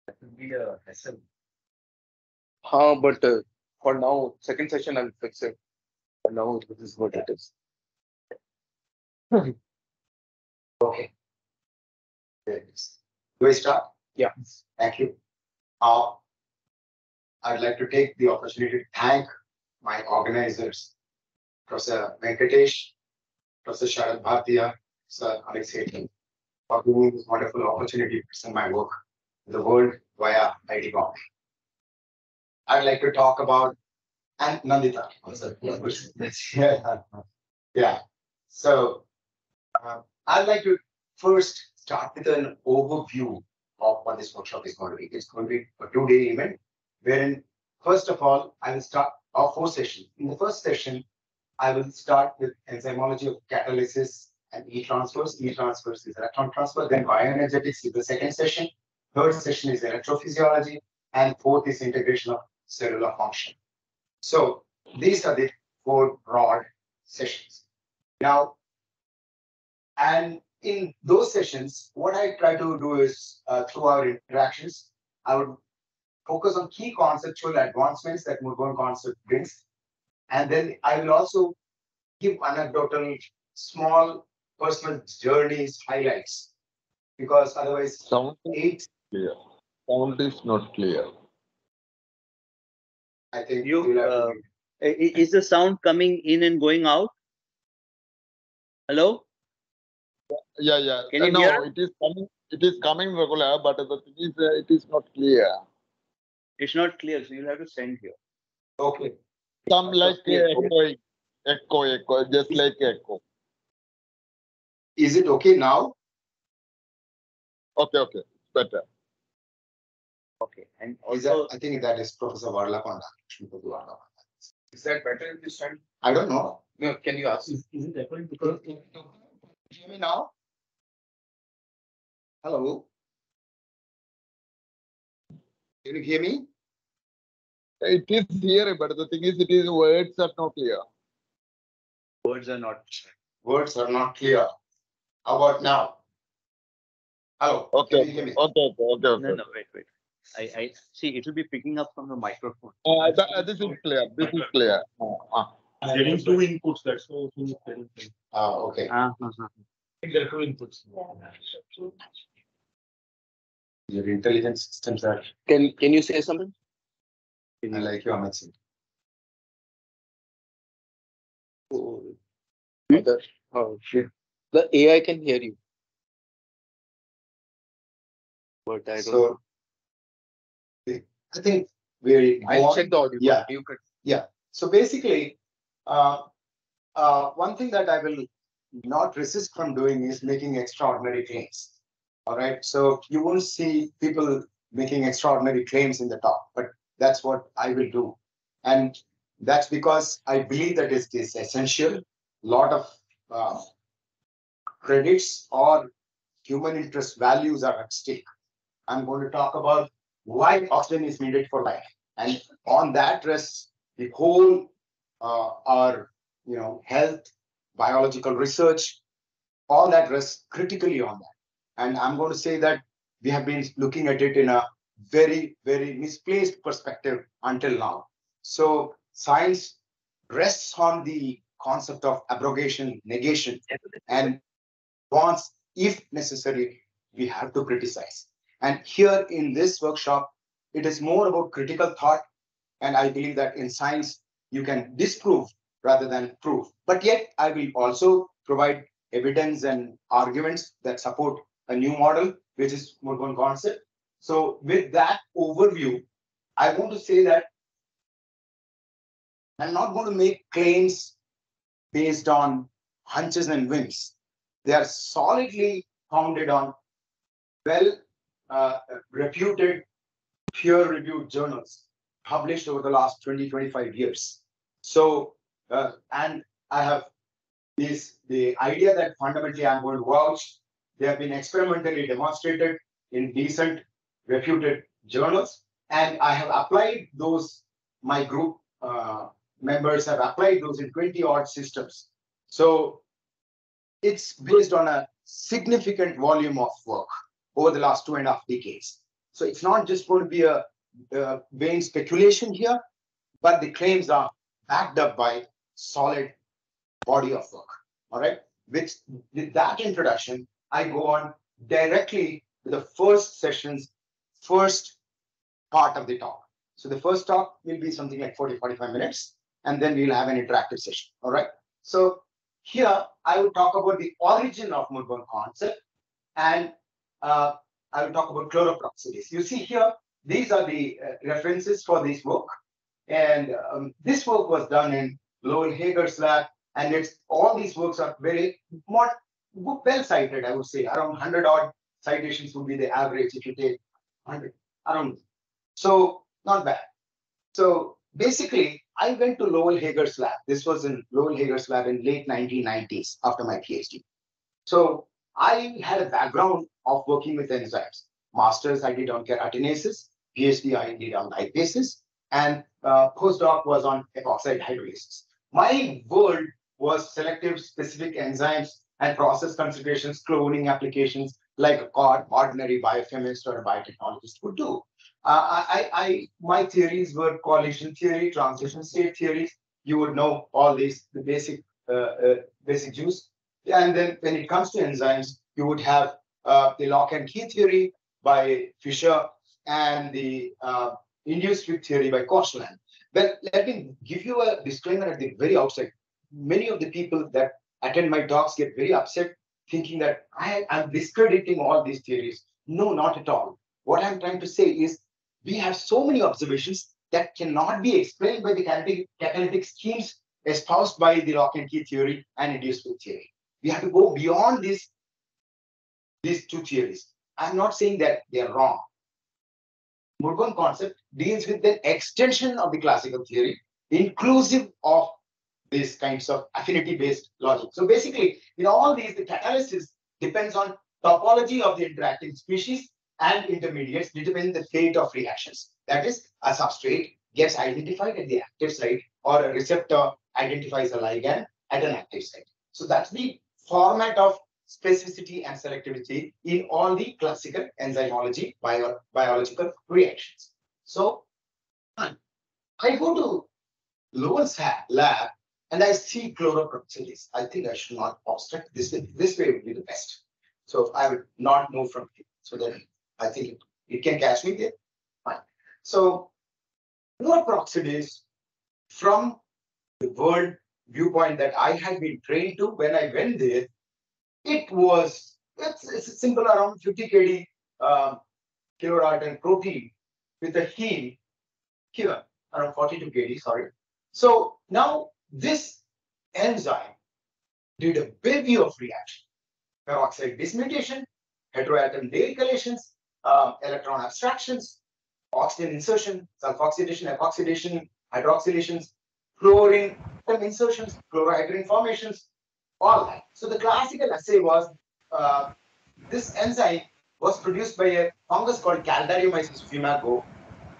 That would be a hassle. But for now, second session I'll fix it. For now, this is what it is. Okay. Do I start? Yeah. Thank you. I'd like to take the opportunity to thank my organizers, Professor Venkatesh, Professor Sharad Bhartiya, Sir Amit Sethi, for giving me this wonderful opportunity to present my work to the world via IIT Bombay. I'd like to talk about, and Nandita also. Yeah. So I'd like to first start with an overview of what this workshop is going to be. It's going to be a 2-day event, wherein, first of all, I will start our 4 sessions. In the first session, I will start with enzymology of catalysis and e-transfers. E-transfers is electron transfer. Then bioenergetics is the second session. Third session is electrophysiology. And fourth is integration of cellular function. So these are the 4 broad sessions. Now, and in those sessions, what I try to do is, through our interactions, I would focus on key conceptual advancements that Murburn concept brings. And then I will also give anecdotal, small personal journeys, highlights, because otherwise, Sound is clear. Sound is not clear. I think is the sound coming in and going out? Hello? Yeah. Can you no, hear? it is coming. It is coming regular, but the thing is, it is not clear. It's not clear, so you'll have to send here. Okay. Some like echo, just like echo. Is it okay now? Okay, better. Okay, and also I think that is Professor Varlakonda. Is that better this time? I don't know. No, can you ask? Is it echoing? Because hear me now? Hello? Can you hear me? It is here, but the thing is, words are not clear. words are not. Words are not clear. How about now? Hello? Okay. Can you hear me? Okay. No, wait. I see. It will be picking up from the microphone. This is clear. This is clear. Getting 2 inputs, that's why it is getting. Okay. I think there are 2 inputs. Your intelligence systems are. Can you say something? I like you, Amit Sethi. Oh, shit. The AI can hear you. But I don't know. I think I'll check the audio. Yeah. You could. Yeah. So basically, one thing that I will not resist from doing is making extraordinary claims. All right. So you won't see people making extraordinary claims in the talk, but that's what I will do. And that's because I believe that it is essential. A lot of credits or human interest values are at stake. I'm going to talk about why oxygen is needed for life. And on that rests the whole our health, biological research, all that rests critically on that. And I'm going to say that we have been looking at it in a very, very misplaced perspective until now. So science rests on the concept of abrogation, negation, and wants, if necessary, we have to criticize. And here in this workshop, it is more about critical thought. And I believe that in science, you can disprove rather than prove. But yet, I will also provide evidence and arguments that support a new model, which is Murburn concept. So with that overview, I want to say that I'm not going to make claims based on hunches and whims. They are solidly founded on well-reputed, peer-reviewed journals published over the last 20-25 years. So, and I have the idea that fundamentally I'm going to vouch, they have been experimentally demonstrated in decent, reputed journals, and I have applied those, my group members have applied those in 20-odd systems. So it's based on a significant volume of work over the last 2.5 decades. So it's not just going to be a vain speculation here, but the claims are backed up by solid body of work. All right. With that introduction, I go on directly to the first session's first part of the talk. So the first talk will be something like 40-45 minutes, and then we'll have an interactive session. All right. So here I will talk about the origin of Murburn concept, and I will talk about chloroperoxidase. You see here, these are the references for this work. And this work was done in Lowell Hager's lab, and all these works are very well cited, I would say. Around 100 odd citations would be the average if you take 100 around. So not bad. So basically, I went to Lowell Hager's lab. This was in Lowell Hager's lab in late 1990s after my PhD. So I had a background of working with enzymes. Masters I did on keratinases, PhD I did on lipases, and postdoc was on epoxide hydrolases. My world was selective specific enzymes and process considerations, cloning applications like a ordinary biochemist or a biotechnologist would do. My theories were collision theory, transition state theories. You would know all these, the basic juice. And then when it comes to enzymes, you would have the lock and key theory by Fisher and the induced strip theory by Koshland. Well, let me give you a disclaimer at the very outset. Many of the people that attend my talks get very upset thinking that I am discrediting all these theories. No, not at all. What I'm trying to say is we have so many observations that cannot be explained by the catalytic schemes espoused by the lock and key theory and induced strip theory. We have to go beyond these two theories. I'm not saying that they are wrong. Murburn concept deals with the extension of the classical theory, inclusive of these kinds of affinity-based logic. So basically, in all these, the catalysis depends on topology of the interacting species and intermediates determine the fate of reactions. That is, a substrate gets identified at the active site, or a receptor identifies a ligand at an active site. So that's the format of specificity and selectivity in all the classical enzymology biological reactions. So I go to Lowell's lab and I see chloroperoxidase. I think I should not obstruct this way. This way would be the best. So I would not move from here. So then I think it can catch me there. Fine. So chloroperoxidase, from the world viewpoint that I had been trained to when I went there, it's a simple around 50 kD chloride protein with a heme here around 42 kD, sorry. So now this enzyme did a bevy of reaction: peroxide dismutation, heteroatom dealkylations, electron abstractions, oxygen insertion, sulfoxidation, epoxidation, hydroxylations, fluorine insertions, chlorohydrin formations, all that. So the classical assay was this enzyme was produced by a fungus called Caldariomyces fumago,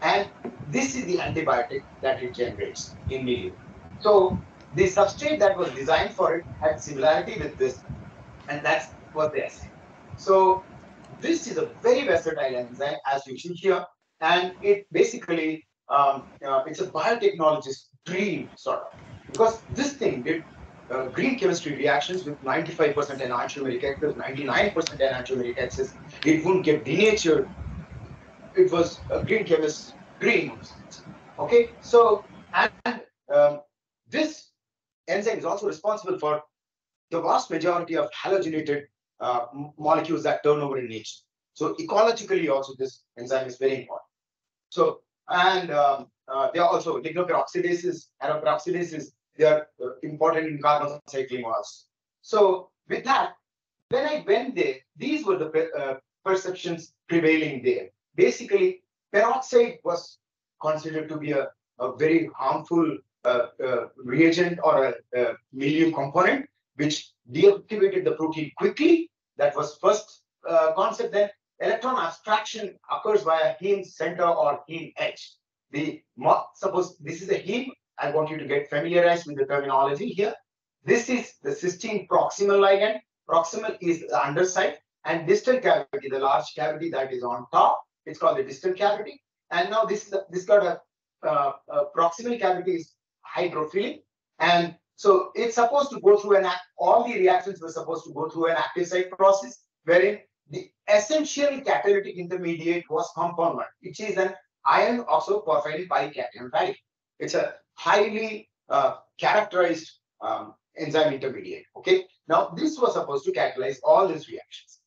and this is the antibiotic that it generates in milieu. So the substrate that was designed for it had similarity with this, and that's what the assay. So this is a very versatile enzyme, as you see here, and it basically it's a biotechnologist's dream, sort of, because this thing did green chemistry reactions with 95% enantiomeric excess, 99% enantiomeric excess. It wouldn't get denatured. It was a green chemist's dream. Okay, so and this enzyme is also responsible for the vast majority of halogenated molecules that turn over in nature. So ecologically also this enzyme is very important. So, and they are also lignoperoxidases, peroxidases, they are important in carbon cycling also. So with that, when I went there, these were the perceptions prevailing there. Basically, peroxide was considered to be a very harmful reagent or a milieu component, which deactivated the protein quickly. That was first concept. Then electron abstraction occurs via heme center or heme edge. Suppose this is a heme. I want you to get familiarized with the terminology here. This is the cysteine proximal ligand. Proximal is the underside, and distal cavity, the large cavity that is on top, It's called the distal cavity. And now this got a proximal cavity is hydrophilic. And so it's supposed to go through all the reactions were supposed to go through an active site process, wherein the essential catalytic intermediate was compound 1, which is an iron oxoporphyrin bication radical. It's a highly characterized enzyme intermediate. Okay. Now this was supposed to catalyze all these reactions.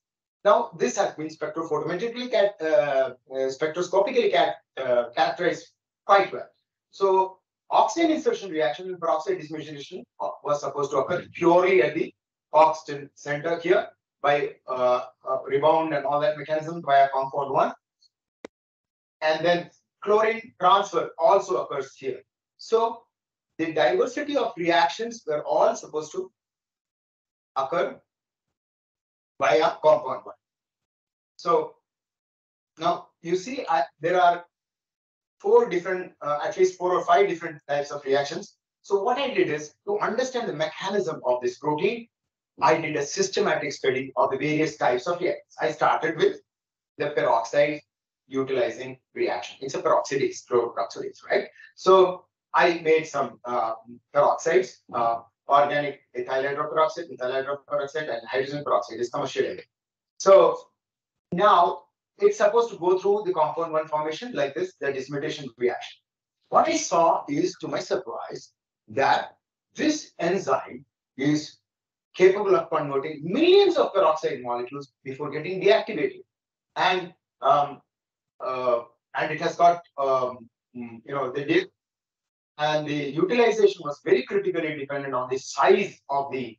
Now this has been spectrophotometrically spectroscopically characterized quite well. So oxygen insertion reaction and peroxide dimerization was supposed to occur purely at the oxygen center here by rebound and all that mechanism via compound 1. And then chlorine transfer also occurs here. So the diversity of reactions were all supposed to occur via compound 1. So now you see there are 4 different, at least 4 or 5 different types of reactions. So what I did is to understand the mechanism of this protein, I did a systematic study of the various types of reactions. I started with the peroxide utilizing reaction. It's a peroxidase, chloroperoxidase, right? So I made some peroxides, organic ethyl hydroperoxide, and hydrogen peroxide is commercial. So now it's supposed to go through the compound 1 formation like this, the dismutation reaction. What I saw is, to my surprise, that this enzyme is capable of converting millions of peroxide molecules before getting deactivated, and it has got the utilization was very critically dependent on the size of the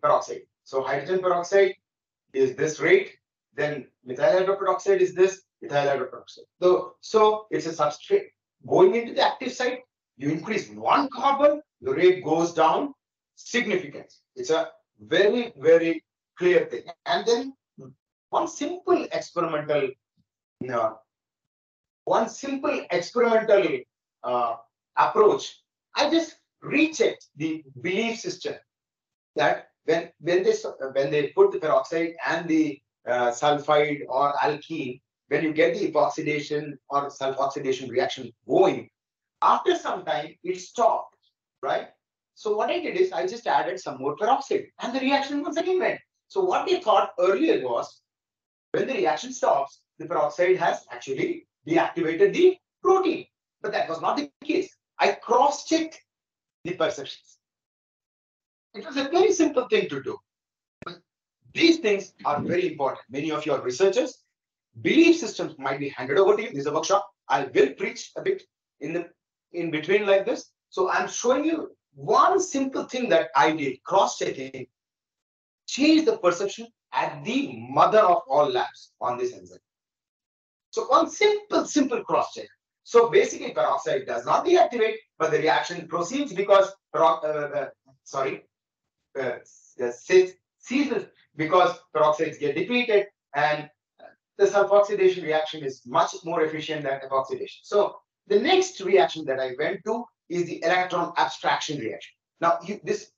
peroxide. So hydrogen peroxide is this rate, then methyl hydroperoxide is this ethyl hydroperoxide. So it's a substrate going into the active site. You increase 1 carbon, the rate goes down significantly. It's a very, very clear thing. And then one simple experimental approach, I just rechecked the belief system that when they put the peroxide and the sulfide or alkene, when you get the epoxidation or sulfoxidation reaction going, after some time it stopped, right? So what I did is I just added some more peroxide and the reaction once again went. So what they thought earlier was, when the reaction stops, the peroxide has actually deactivated the protein. But that was not the case. I cross-checked the perceptions. It was a very simple thing to do. These things are very important. Many of your researchers, belief systems might be handed over to you. This is a workshop. I will preach a bit in between like this. So I'm showing you one simple thing that I did, cross-checking, change the perception at the mother of all labs on this enzyme. So one simple cross-check. So basically peroxide does not deactivate, but the reaction proceeds because ceases because peroxides get depleted, and the sulfoxidation reaction is much more efficient than epoxidation. So the next reaction that I went to is the electron abstraction reaction. Now this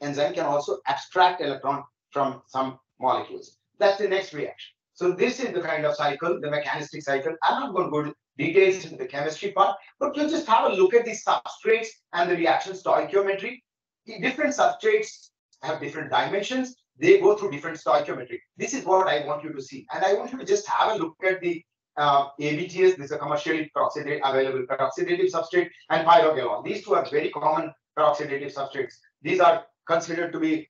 enzyme can also abstract electron from some molecules. That's the next reaction. So this is the kind of cycle, the mechanistic cycle. I'm not going to go to details into the chemistry part, but you just have a look at the substrates and the reaction stoichiometry. The different substrates have different dimensions. They go through different stoichiometry. This is what I want you to see. And I want you to just have a look at the ABTS. This is a commercially available peroxidative substrate, and pyrogalol. These two are very common peroxidative substrates. These are considered to be,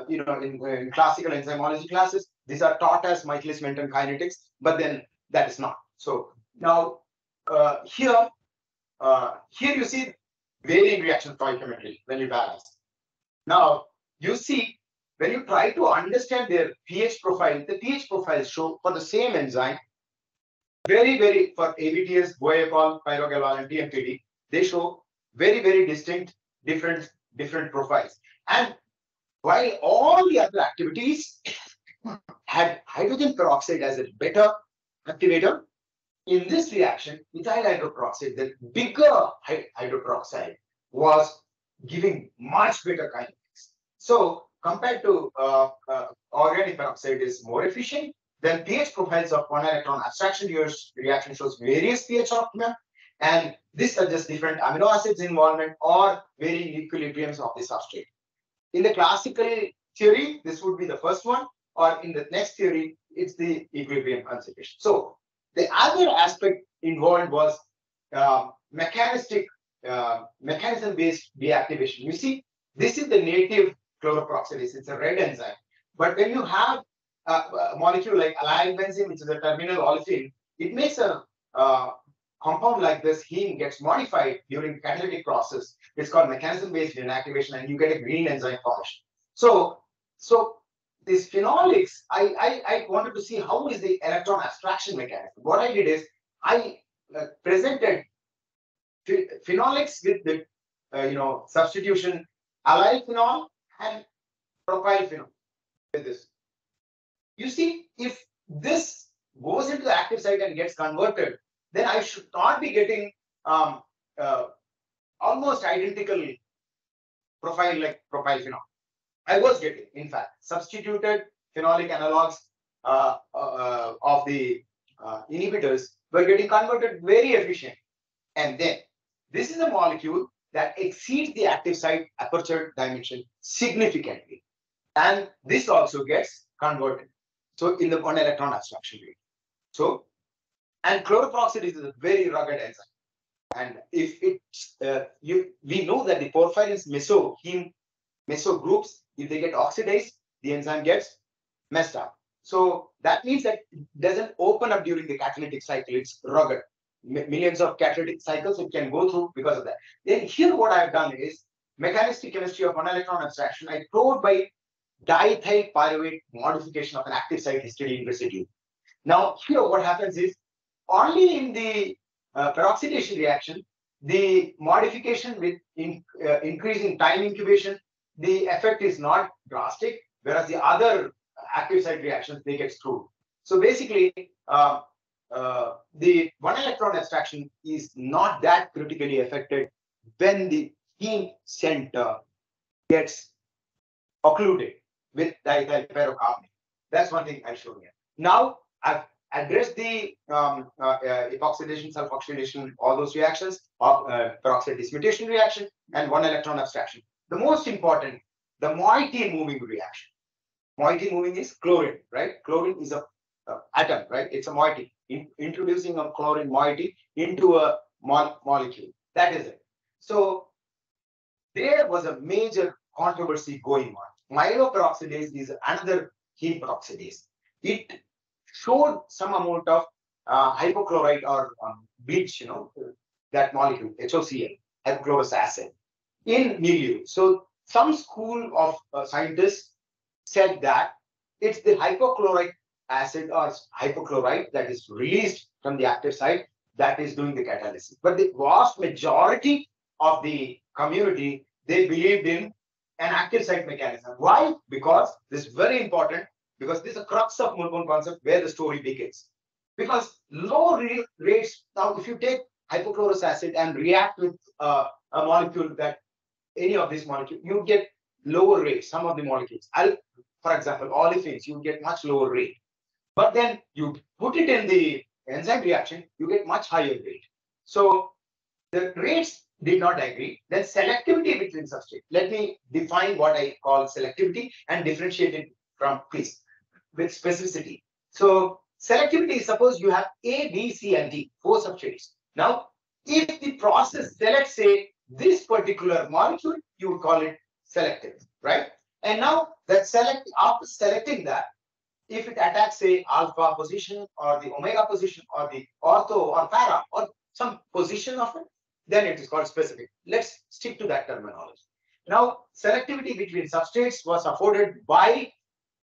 in classical enzymology classes, these are taught as Michaelis-Menten kinetics, but then that is not. So now here you see varying reaction stoichiometry when you balance. Now you see when you try to understand their pH profile, the pH profiles show for the same enzyme, very for ABTS, guaiacol, pyrogalol, and TMPD, they show very distinct different profiles. And while all the other activities had hydrogen peroxide as a better activator, in this reaction, ethyl hydroperoxide, the bigger hydroperoxide, was giving much better kinetics. So compared to organic peroxide is more efficient, Then pH profiles of one electron abstraction reaction shows various pH optima, and this suggests different amino acids involvement or varying equilibriums of the substrate. In the classical theory, this would be the first one, or in the next theory, it's the equilibrium conservation. So the other aspect involved was mechanism-based deactivation. You see, this is the native chloroperoxidase. It's a red enzyme. But when you have a molecule like allyl benzene, which is a terminal olefin, it makes a compound like this, heme, gets modified during catalytic process. It's called mechanism-based inactivation, and you get a green enzyme formation. So these phenolics, I wanted to see how is the electron abstraction mechanism. What I did is I presented phenolics with the substitution allyl phenol and propyl phenol with this. You see, if this goes into the active site and gets converted, then I should not be getting almost identical profile like propyl phenol. I was getting, in fact, substituted phenolic analogs of the inhibitors were getting converted very efficiently. And then this is a molecule that exceeds the active site aperture dimension significantly. And this also gets converted. So in the one electron abstraction rate. So, and chloroperoxidase is a very rugged enzyme. And if it's, we know that the porphyrins meso groups, if they get oxidized, the enzyme gets messed up. So that means that it doesn't open up during the catalytic cycle. It's rugged. Millions of catalytic cycles it can go through because of that. Then here what I've done is mechanistic chemistry of one electron abstraction. I probed by diethyl pyruvate modification of an active site histidine residue. Now here what happens is only in the peroxidation reaction, the modification with increasing time incubation, the effect is not drastic, whereas the other active site reactions, they get screwed. So basically, the one electron abstraction is not that critically affected when the heme center gets occluded with diethyl pyrocarbonate. That's one thing I showed here. Now I've addressed the epoxidation, self-oxidation, all those reactions, peroxide dismutation reaction, and one electron abstraction. The most important, the moiety moving reaction. Moiety moving is chlorine, right? Chlorine is a atom, right? It's a moiety. Introducing a chlorine moiety into a molecule. That is it. So there was a major controversy going on. Myeloperoxidase is another heme peroxidase. It showed some amount of hypochlorite or bleach, that molecule, HOCl, hypochlorous acid, in milieu. So some school of scientists said that it's the hypochlorite acid or hypochlorite that is released from the active site that is doing the catalysis. But the vast majority of the community, they believed in an active site mechanism. Why? Because this is very important, because this is a crux of Murburn concept where the story begins. Because low rates, now if you take hypochlorous acid and react with a molecule that any of these molecules, you get lower rates, some of the molecules. For example, olefins, you get much lower rate. But then you put it in the enzyme reaction, you get much higher rate. So the rates did not agree. Then selectivity between substrate. Let me define what I call selectivity and differentiate it from, please, with specificity. So selectivity is, suppose you have A, B, C, and D, 4 substrates. Now, if the process selects, say, this particular molecule, you would call it selective, right? And now that after selecting that, if it attacks, say, alpha position or the omega position or the ortho or para or some position of it, then it is called specific. Let's stick to that terminology. Now, selectivity between substrates was afforded by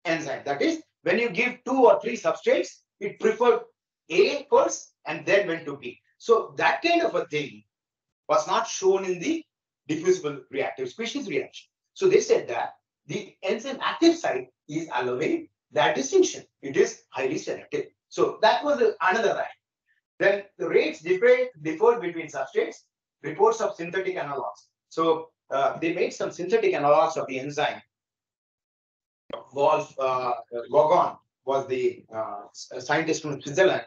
enzyme. That is, when you give 2 or 3 substrates, it preferred A first and then went to B. So that kind of a thing was not shown in the diffusible reactive species reaction. So they said that the enzyme active site is allowing that distinction. It is highly selective. So that was another right. Then the rates differed between substrates, reports of synthetic analogs. So they made some synthetic analogs of the enzyme, Gogon, was the scientist from Switzerland.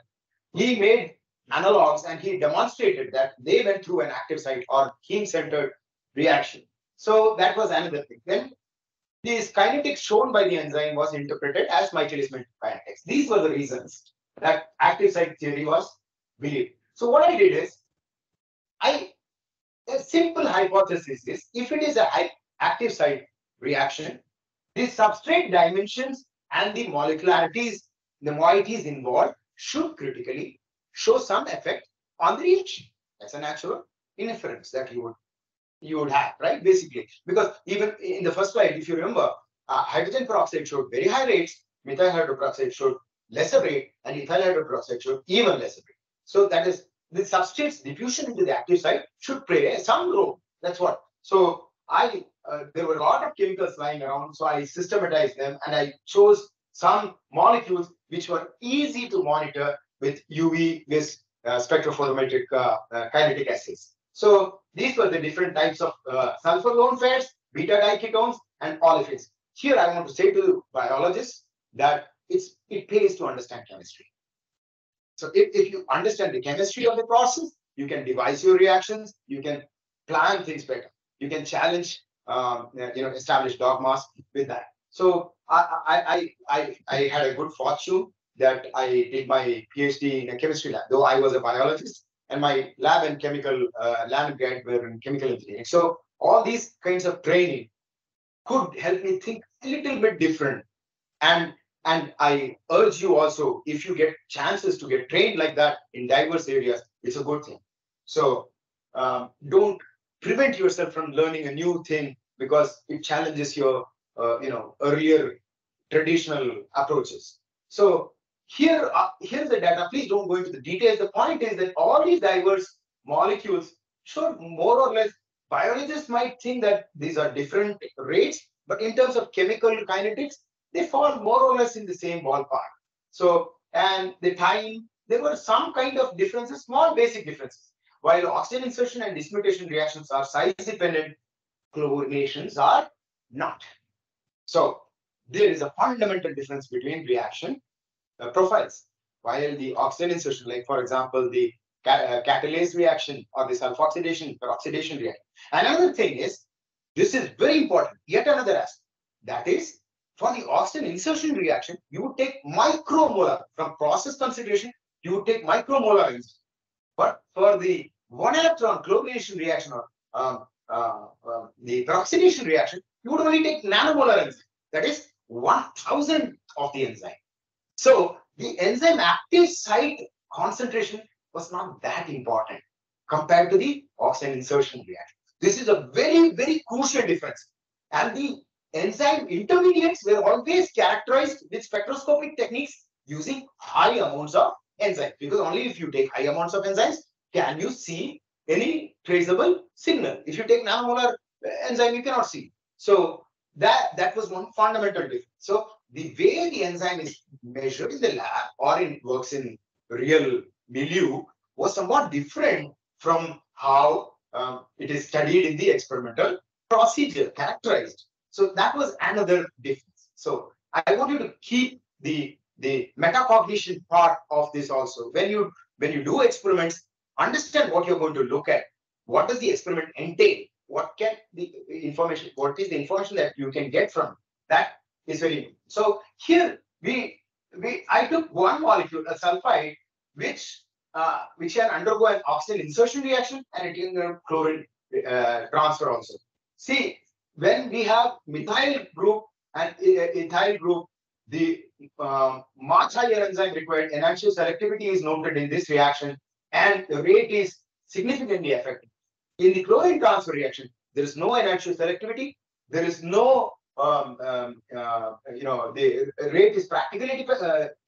He made analogs and he demonstrated that they went through an active site or heme-centered reaction. So that was another thing. Then these kinetics shown by the enzyme was interpreted as Michaelis-Menten kinetics. These were the reasons that active site theory was believed. So what I did is, a simple hypothesis is, if it is a active site reaction, the substrate dimensions and the molecularities, the moieties involved should critically show some effect on the reaction. That's a natural inference that you would have, right? Basically, because even in the first slide, if you remember, hydrogen peroxide showed very high rates, methyl hydroperoxide showed lesser rate, and ethyl hydroperoxide showed even lesser rate. So that is, the substrate's diffusion into the active site should play some role. That's what. So there were a lot of chemicals lying around, so I systematized them and I chose some molecules which were easy to monitor with UV vis spectrophotometric kinetic assays. So these were the different types of sulfur lone pairs, beta diketones, and olefins. Here I want to say to biologists that it pays to understand chemistry. So if you understand the chemistry of the process, you can devise your reactions, you can plan things better, you can challenge, establish dogmas with that. So I had a good fortune that I did my PhD in a chemistry lab, though I was a biologist, and my lab and chemical lab grad were in chemical engineering. So all these kinds of training could help me think a little bit different. And I urge you also, if you get chances to get trained like that in diverse areas, it's a good thing. So don't prevent yourself from learning a new thing because it challenges your earlier traditional approaches. So here's the data. Please don't go into the details. The point is that all these diverse molecules should more or less, biologists might think that these are different rates, but in terms of chemical kinetics, they fall more or less in the same ballpark. So, and the time, there were some kind of differences, small basic differences. While oxygen insertion and dismutation reactions are size dependent, chlorinations are not. So there is a fundamental difference between reaction profiles. While the oxygen insertion, like for example, the catalase reaction or the sulfoxidation peroxidation reaction. Another thing is, this is very important, yet another aspect, that is, for the oxygen insertion reaction, you would take micromolar, from process consideration, you would take micromolar enzyme. But for the 1 electron chlorination reaction or the peroxidation reaction, you would only take nanomolar enzyme, that is 1,000 of the enzyme. So the enzyme active site concentration was not that important compared to the oxygen insertion reaction. This is a very, very crucial difference. And the enzyme intermediates were always characterized with spectroscopic techniques using high amounts of enzymes, because only if you take high amounts of enzymes can you see any traceable signal. If you take nanomolar enzyme, you cannot see. So that was one fundamental difference. So the way the enzyme is measured in the lab or works in real milieu was somewhat different from how it is studied in the experimental procedure, characterized. So that was another difference. So I want you to keep the metacognition part of this also. When you do experiments, understand what you're going to look at. What does the experiment entail? What is the information that you can get from that is very important. So here I took one molecule, a sulfide, which can undergo an oxygen insertion reaction and it can chlorine transfer also. See, when we have methyl group and ethyl group, the much higher enzyme required enantiomer selectivity is noted in this reaction, and the rate is significantly affected. In the chlorine transfer reaction, there is no enantiomer selectivity. There is no, the rate is practically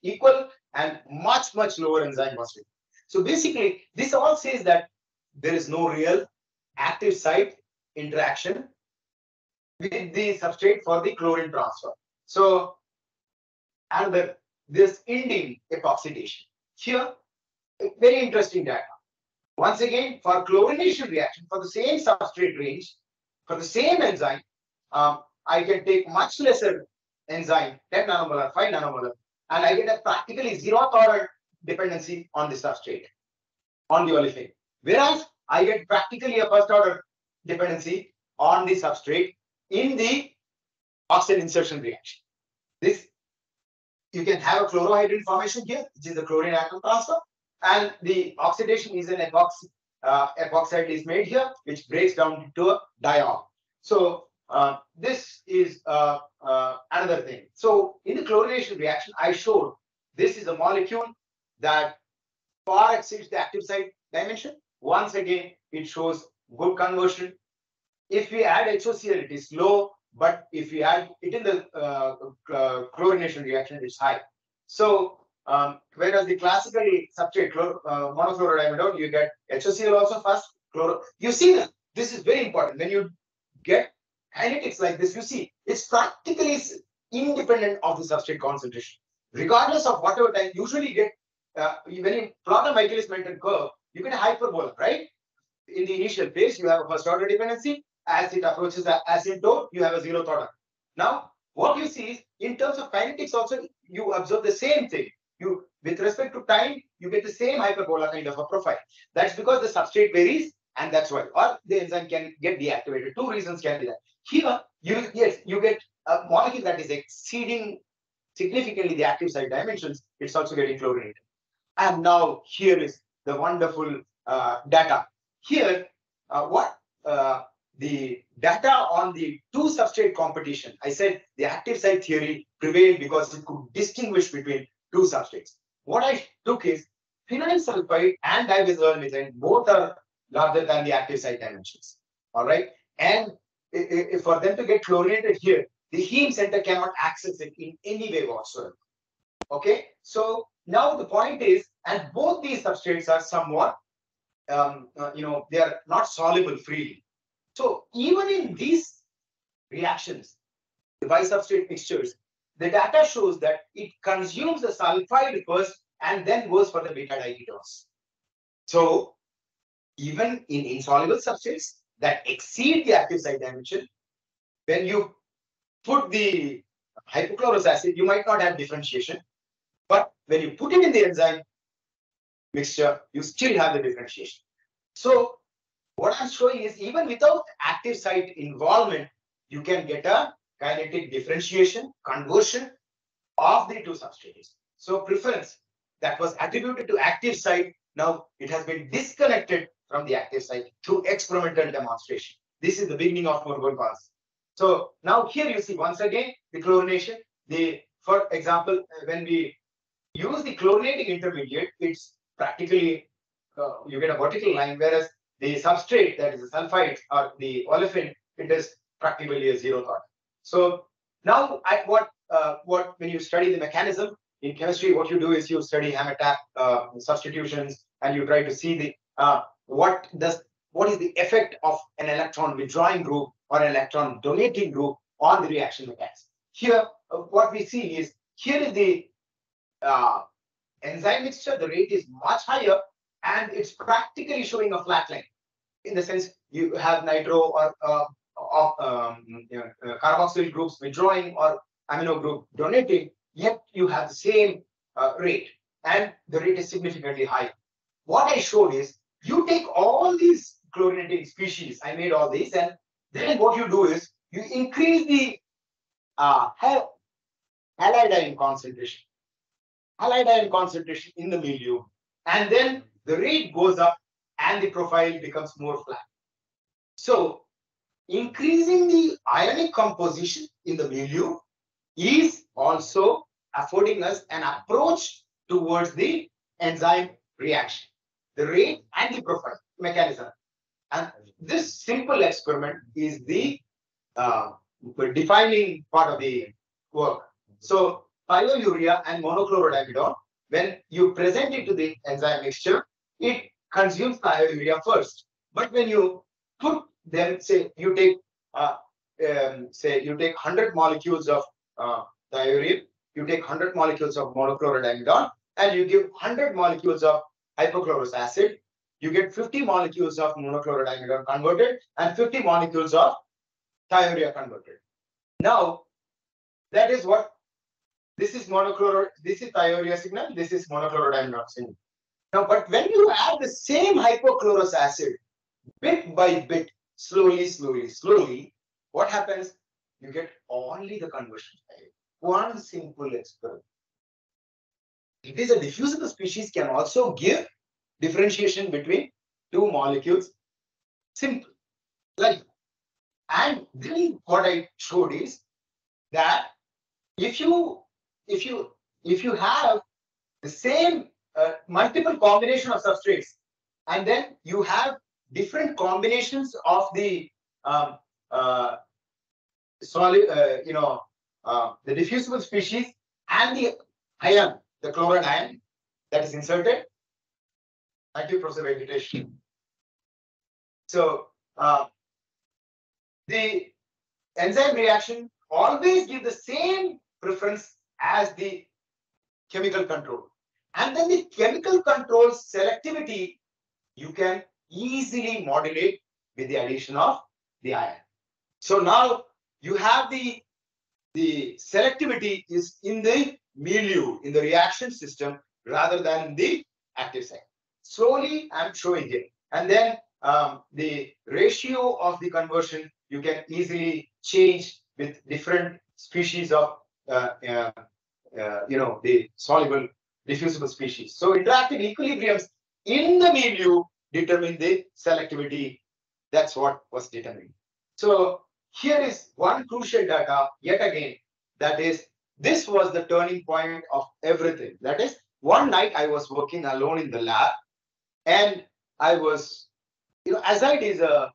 equal and much lower enzyme was required. So basically, this all says that there is no real active site interaction with the substrate for the chlorine transfer. So, and this ending epoxidation. Here, very interesting data. Once again, for chlorination reaction, for the same substrate range, for the same enzyme, I can take much lesser enzyme, 10 nanomolar, 5 nanomolar, and I get a practically zero tolerant dependency on the substrate, on the olefin. Whereas I get practically a first order dependency on the substrate in the oxide insertion reaction. This, you can have a chlorohydrin formation here, which is the chlorine atom transfer, and the oxidation is an epoxide is made here, which breaks down into a diol. So this is another thing. So in the chlorination reaction, I showed this is a molecule that far exceeds the active site dimension. Once again, it shows good conversion. If we add HOCl, it is low, but if we add it in the chlorination reaction, it's high. So whereas the classically substrate monochlorodiamidone, you get HOCl also first. You see that this is very important. When you get kinetics like this, you see it's practically independent of the substrate concentration, regardless of whatever time. Usually, you get when you plot a Michaelis-Menten curve, you get a hyperbola, right? In the initial phase, you have a first order dependency. As it approaches the asymptote, you have a zero order. Now, what you see is in terms of kinetics, also you observe the same thing. You, with respect to time, you get the same hyperbola kind of a profile. That's because the substrate varies, and that's why, or the enzyme can get deactivated. Two reasons can be that. Here, you get a molecule that is exceeding significantly the active site dimensions. It's also getting chlorinated. And now here is the wonderful data. Here, the data on the two substrate competition. I said the active site theory prevailed because it could distinguish between two substrates. What I took is phenyl sulfide and dibenzoyl both are larger than the active site dimensions. All right, and for them to get chlorinated here, the heme center cannot access it in any way whatsoever. Okay, so now the point is, and both these substrates are somewhat, they are not soluble freely. So even in these reactions, the bisubstrate mixtures, the data shows that it consumes the sulfide first and then goes for the beta diketones. So even in insoluble substrates that exceed the active site dimension, when you put the hypochlorous acid, you might not have differentiation. But when you put it in the enzyme mixture, you still have the differentiation. So what I'm showing is even without active site involvement, you can get a kinetic differentiation, conversion of the two substrates. So preference that was attributed to active site, now it has been disconnected from the active site through experimental demonstration. This is the beginning of Murburn pass. So now here you see once again the chlorination. For example, when we use the chlorinating intermediate, it's practically you get a vertical line, whereas the substrate, that is the sulfide or the olefin, it is practically a zero thought. So now when you study the mechanism in chemistry, what you do is you study Hammett-Tapp substitutions, and you try to see the what is the effect of an electron withdrawing group or an electron donating group on the reaction mechanism. Here, what we see is here is the enzyme mixture. The rate is much higher, and it's practically showing a flat line. In the sense, you have nitro or carboxyl groups withdrawing or amino group donating, yet you have the same rate, and the rate is significantly higher. What I showed is you take all these chlorinating species, I made all these, and then what you do is you increase the halide ion concentration in the milieu, and then the rate goes up and the profile becomes more flat. So increasing the ionic composition in the milieu is also affording us an approach towards the enzyme reaction, the rate and the profile mechanism. And this simple experiment is the defining part of the work. So thiourea and monochlorodiamidone, when you present it to the enzyme mixture, it consumes thiourea first. But when you put them, say you take 100 molecules of thiourea, you take 100 molecules of monochlorodiamidone, and you give 100 molecules of hypochlorous acid, you get 50 molecules of monochlorodiamidone converted and 50 molecules of thiourea converted. Now, that is what This is monochloro, this is thiourea signal, this is monochlorodiamine signal. Now, but when you add the same hypochlorous acid, bit by bit, slowly, what happens? You get only the conversion. One simple experiment. It is a diffusible species can also give differentiation between two molecules. Simple. Like, and then what I showed is that if you have the same multiple combination of substrates, and then you have different combinations of the solid, the diffusible species and the ion, the chloride ion that is inserted. Thank you, Professor Venkatesh. So the enzyme reaction always give the same preference as the chemical control. And then the chemical control selectivity, you can easily modulate with the addition of the ion. So now you have the selectivity is in the milieu, in the reaction system, rather than in the active site. Slowly, I'm showing it. And then the ratio of the conversion, you can easily change with different species of, the soluble diffusible species. So interactive equilibriums in the milieu determine the selectivity. That's what was determined. So here is one crucial data yet again. That is, this was the turning point of everything. That is, one night I was working alone in the lab, and I was, azide is a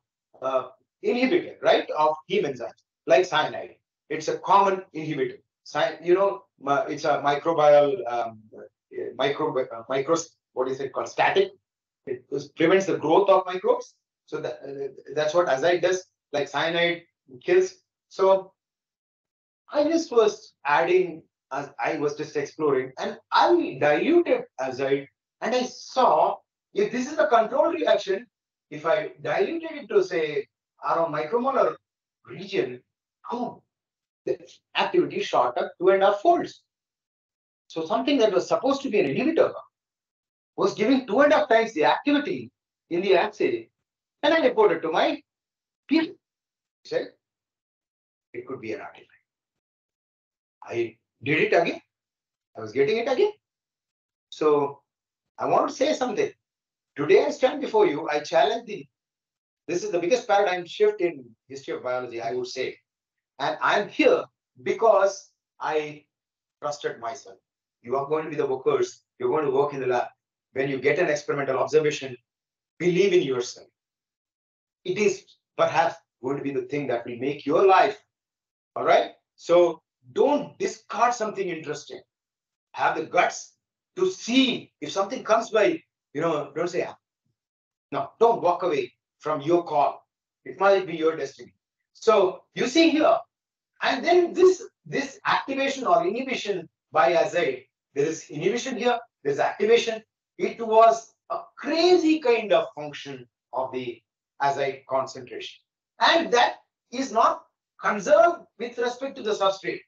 inhibitor, right, of heme enzymes like cyanide. It's a common inhibitor. It's a microbial what is it called? Static. It prevents the growth of microbes. So that's what azide does. Like cyanide kills. So I just was adding, as I was just exploring, and I diluted azide, and I saw if this is a control reaction, if I diluted it to say around micromolar region, the activity shot up 2.5 folds. So something that was supposed to be an inhibitor was giving 2.5 times the activity in the assay, and I reported to my peer. He said it could be an artifact. I did it again. I was getting it again. So I want to say something. Today I stand before you. I challenge this is the biggest paradigm shift in history of biology, I would say. And I'm here because I trusted myself. You are going to be the workers. You're going to work in the lab. When you get an experimental observation, believe in yourself. It is perhaps going to be the thing that will make your life. All right. So don't discard something interesting. Have the guts to see if something comes by, don't say, no, don't walk away from your call. It might be your destiny. So you see here, and then this activation or inhibition by azide, there is inhibition here, there's activation. It was a crazy kind of function of the azide concentration. And that is not conserved with respect to the substrate.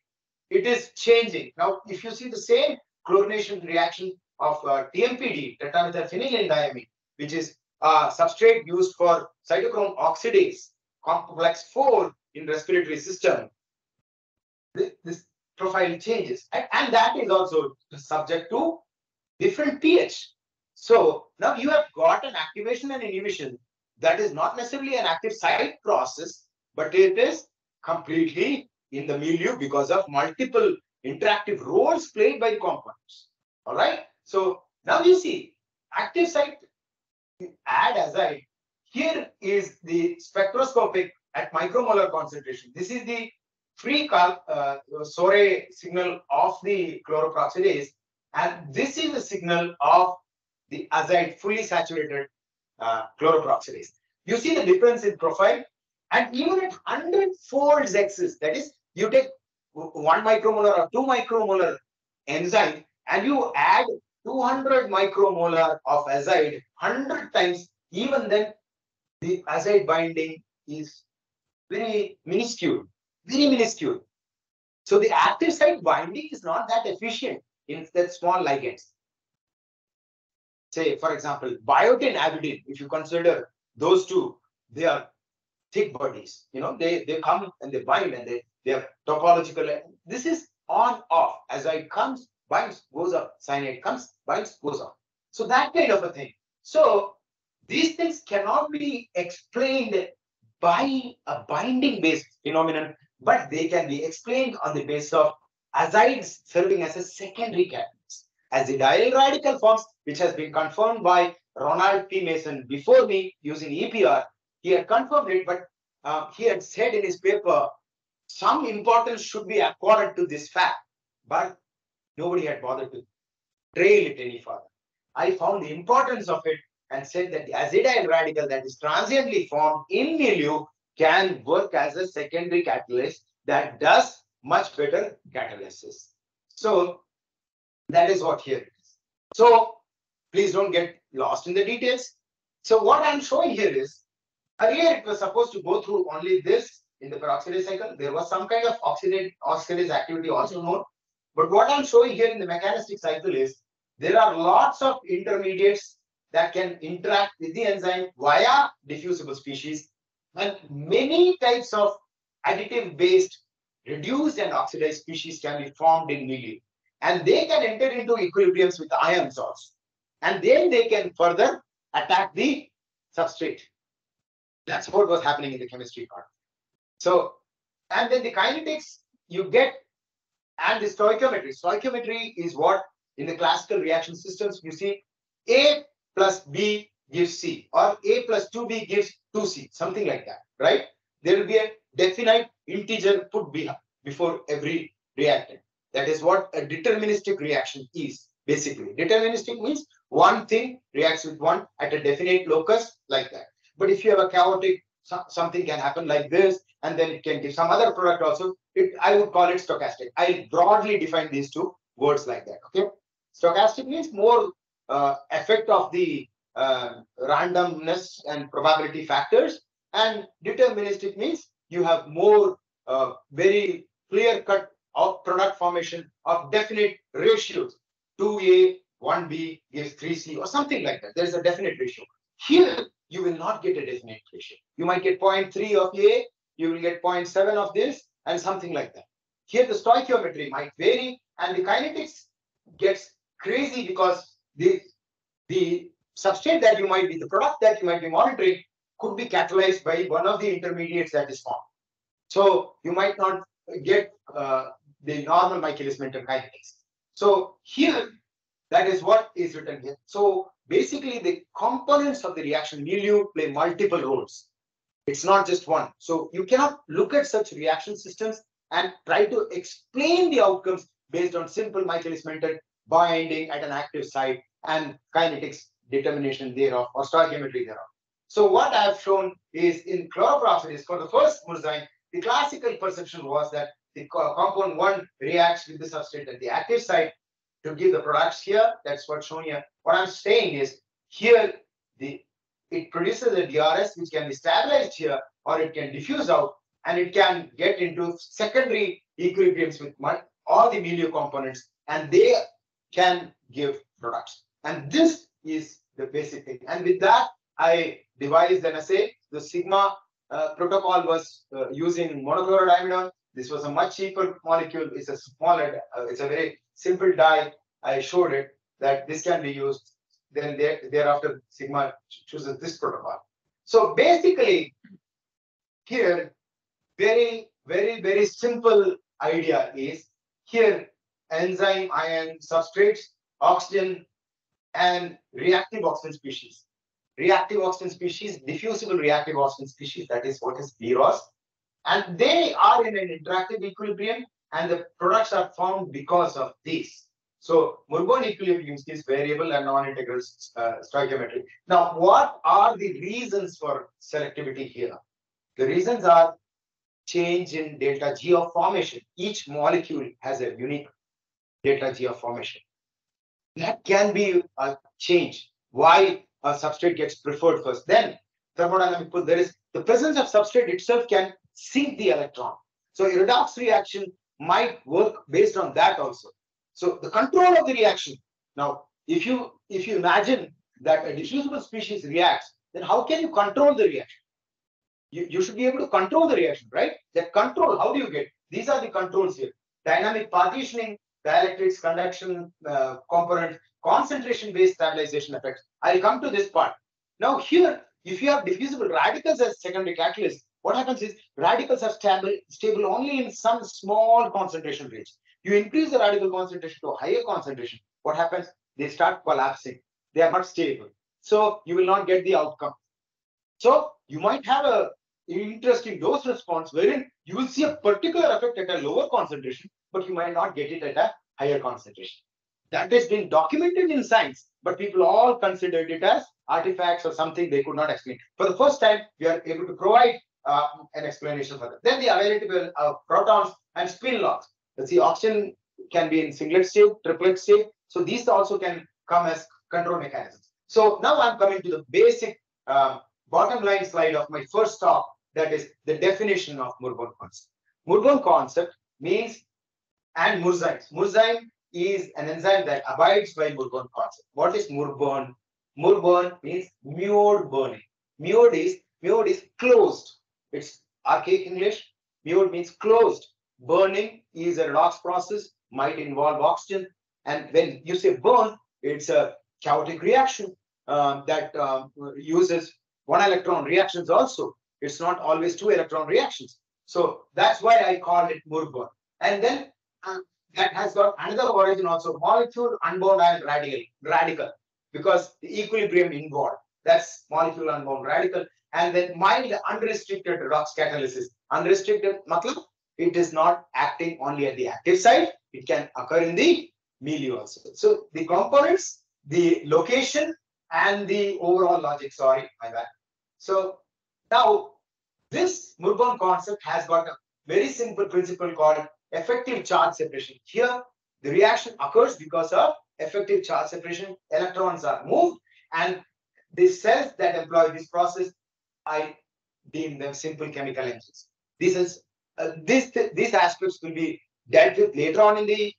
It is changing. Now, if you see the same chlorination reaction of TMPD, tetramethyl-phenylenediamine, which is a substrate used for cytochrome oxidase, complex 4 in respiratory system, this profile changes. And that is also subject to different pH. So now you have got an activation and inhibition that is not necessarily an active site process, but it is completely in the milieu because of multiple interactive roles played by the compounds. All right. So now you see active site, add azide. Here is the spectroscopic at micromolar concentration. This is the free SORE signal of the chloroperoxidase, and this is the signal of the azide fully saturated chloroperoxidase. You see the difference in profile, and even at 100 folds excess, that is, you take 1 micromolar or 2 micromolar enzyme and you add 200 micromolar of azide 100 times, even then the azide binding is very minuscule, very minuscule. So the active site binding is not that efficient in that small ligands. Say, for example, biotin, avidin, if you consider those two, they are thick bodies. They come and they bind and they are topological. This is on off. Azide comes, binds, goes up. Cyanide comes, binds, goes up. So that kind of a thing. So these things cannot be explained by a binding based phenomenon, but they can be explained on the basis of azides serving as a secondary catalyst. Azidyl radical forms, which has been confirmed by Ronald P. Mason before me using EPR. He had confirmed it, but he had said in his paper, some importance should be accorded to this fact, but nobody had bothered to trail it any further. I found the importance of it and said that the azidyl radical that is transiently formed in milieu can work as a secondary catalyst that does much better catalysis. So that is what here it is. So please don't get lost in the details. So what I'm showing here is, earlier it was supposed to go through only this in the peroxidase cycle. There was some kind of oxidase activity also known. But what I'm showing here in the mechanistic cycle is, there are lots of intermediates that can interact with the enzyme via diffusible species, and many types of additive based reduced and oxidized species can be formed in milieu, and they can enter into equilibriums with ion salts, and then they can further attack the substrate. That's what was happening in the chemistry part. So, and then the kinetics you get, and the stoichiometry. Stoichiometry is what in the classical reaction systems you see A plus B gives C, or A plus 2B gives 2C, something like that, right? There will be a definite integer put before every reactant. That is what a deterministic reaction is, basically. Deterministic means one thing reacts with one at a definite locus, like that. But if you have a chaotic, something can happen like this, and then it can give some other product also. I would call it stochastic. I broadly define these two words like that. Okay, stochastic means more effect of the randomness and probability factors, and deterministic means you have more very clear-cut of product formation of definite ratios. 2A, 1B gives 3C, or something like that. There is a definite ratio. Here, you will not get a definite ratio. You might get 0.3 of A, you will get 0.7 of this, and something like that. Here, the stoichiometry might vary, and the kinetics gets crazy because the substrate that you might be, the product that you might be monitoring could be catalyzed by one of the intermediates that is formed. So you might not get the normal Michaelis-Menten kinetics. So here, that is what is written here. So basically, the components of the reaction milieu play multiple roles. It's not just one. So you cannot look at such reaction systems and try to explain the outcomes based on simple Michaelis-Menten binding at an active site and kinetics determination thereof, or stoichiometry thereof. So what I have shown is in chloroperoxidase, for the first Murzyme, the classical perception was that the compound 1 reacts with the substrate at the active site to give the products here. That's what's shown here. What I'm saying is, here it produces a DRS which can be stabilized here, or it can diffuse out, and it can get into secondary equilibriums with all the milieu components, and they can give products. And this is the basic thing. And with that, I devised an assay. The sigma protocol was using monochlorodiamidone. This was a much cheaper molecule. It's a smaller, it's a very simple dye. I showed it that this can be used. Then thereafter, sigma chooses this protocol. So basically, here, very, very, very simple idea is, here, enzyme, ion, substrates, oxygen, and reactive oxygen species. Reactive oxygen species, diffusible reactive oxygen species, that is what is BROS. And they are in an interactive equilibrium, and the products are formed because of this. So Murburn equilibrium is variable and non-integral stoichiometry. Now, what are the reasons for selectivity here? The reasons are change in delta G of formation. Each molecule has a unique delta G of formation. That can be a change. Why a substrate gets preferred first. Then thermodynamic pull, there is the presence of substrate itself can sink the electron. So a redox reaction might work based on that also. So the control of the reaction. Now, if you imagine that a diffusible species reacts, then how can you control the reaction? You should be able to control the reaction, right? That control, how do you get? These are the controls here. Dynamic partitioning, dielectrics, conduction, component, concentration-based stabilization effects. I'll come to this part. Now here, if you have diffusible radicals as secondary catalysts, what happens is radicals are stable only in some small concentration range. You increase the radical concentration to a higher concentration. What happens? They start collapsing. They are not stable. So you will not get the outcome. So you might have a interesting dose response wherein you will see a particular effect at a lower concentration, but you might not get it at a higher concentration. That has been documented in science, but people all considered it as artifacts or something they could not explain. For the first time, we are able to provide an explanation for that. Then the availability of protons and spin laws. Let's see, oxygen can be in singlet state, triplet state. So these also can come as control mechanisms. So now I'm coming to the basic bottom line slide of my first talk, that is the definition of Murburn concept. Murburn concept means, and Murzyme. Murzyme is an enzyme that abides by Murburn concept. What is Murburn? Murburn means mured burning. Mured is closed. It's archaic English. Mured means closed. Burning is a redox process, might involve oxygen. And when you say burn, it's a chaotic reaction that uses one electron reactions also. It's not always two electron reactions. So that's why I call it Murburn. And then that has got another origin also, molecule unbound ion radical, because the equilibrium involved. That's molecule unbound radical. And then mild unrestricted redox catalysis. Unrestricted, matlab, it is not acting only at the active site. It can occur in the milieu also. So the components, the location, and the overall logic. Sorry, my bad. So now this Murburn concept has got a very simple principle called effective charge separation. Here, the reaction occurs because of effective charge separation. Electrons are moved, and the cells that employ this process, I deem them simple chemical engines. This is these aspects will be dealt with later on in the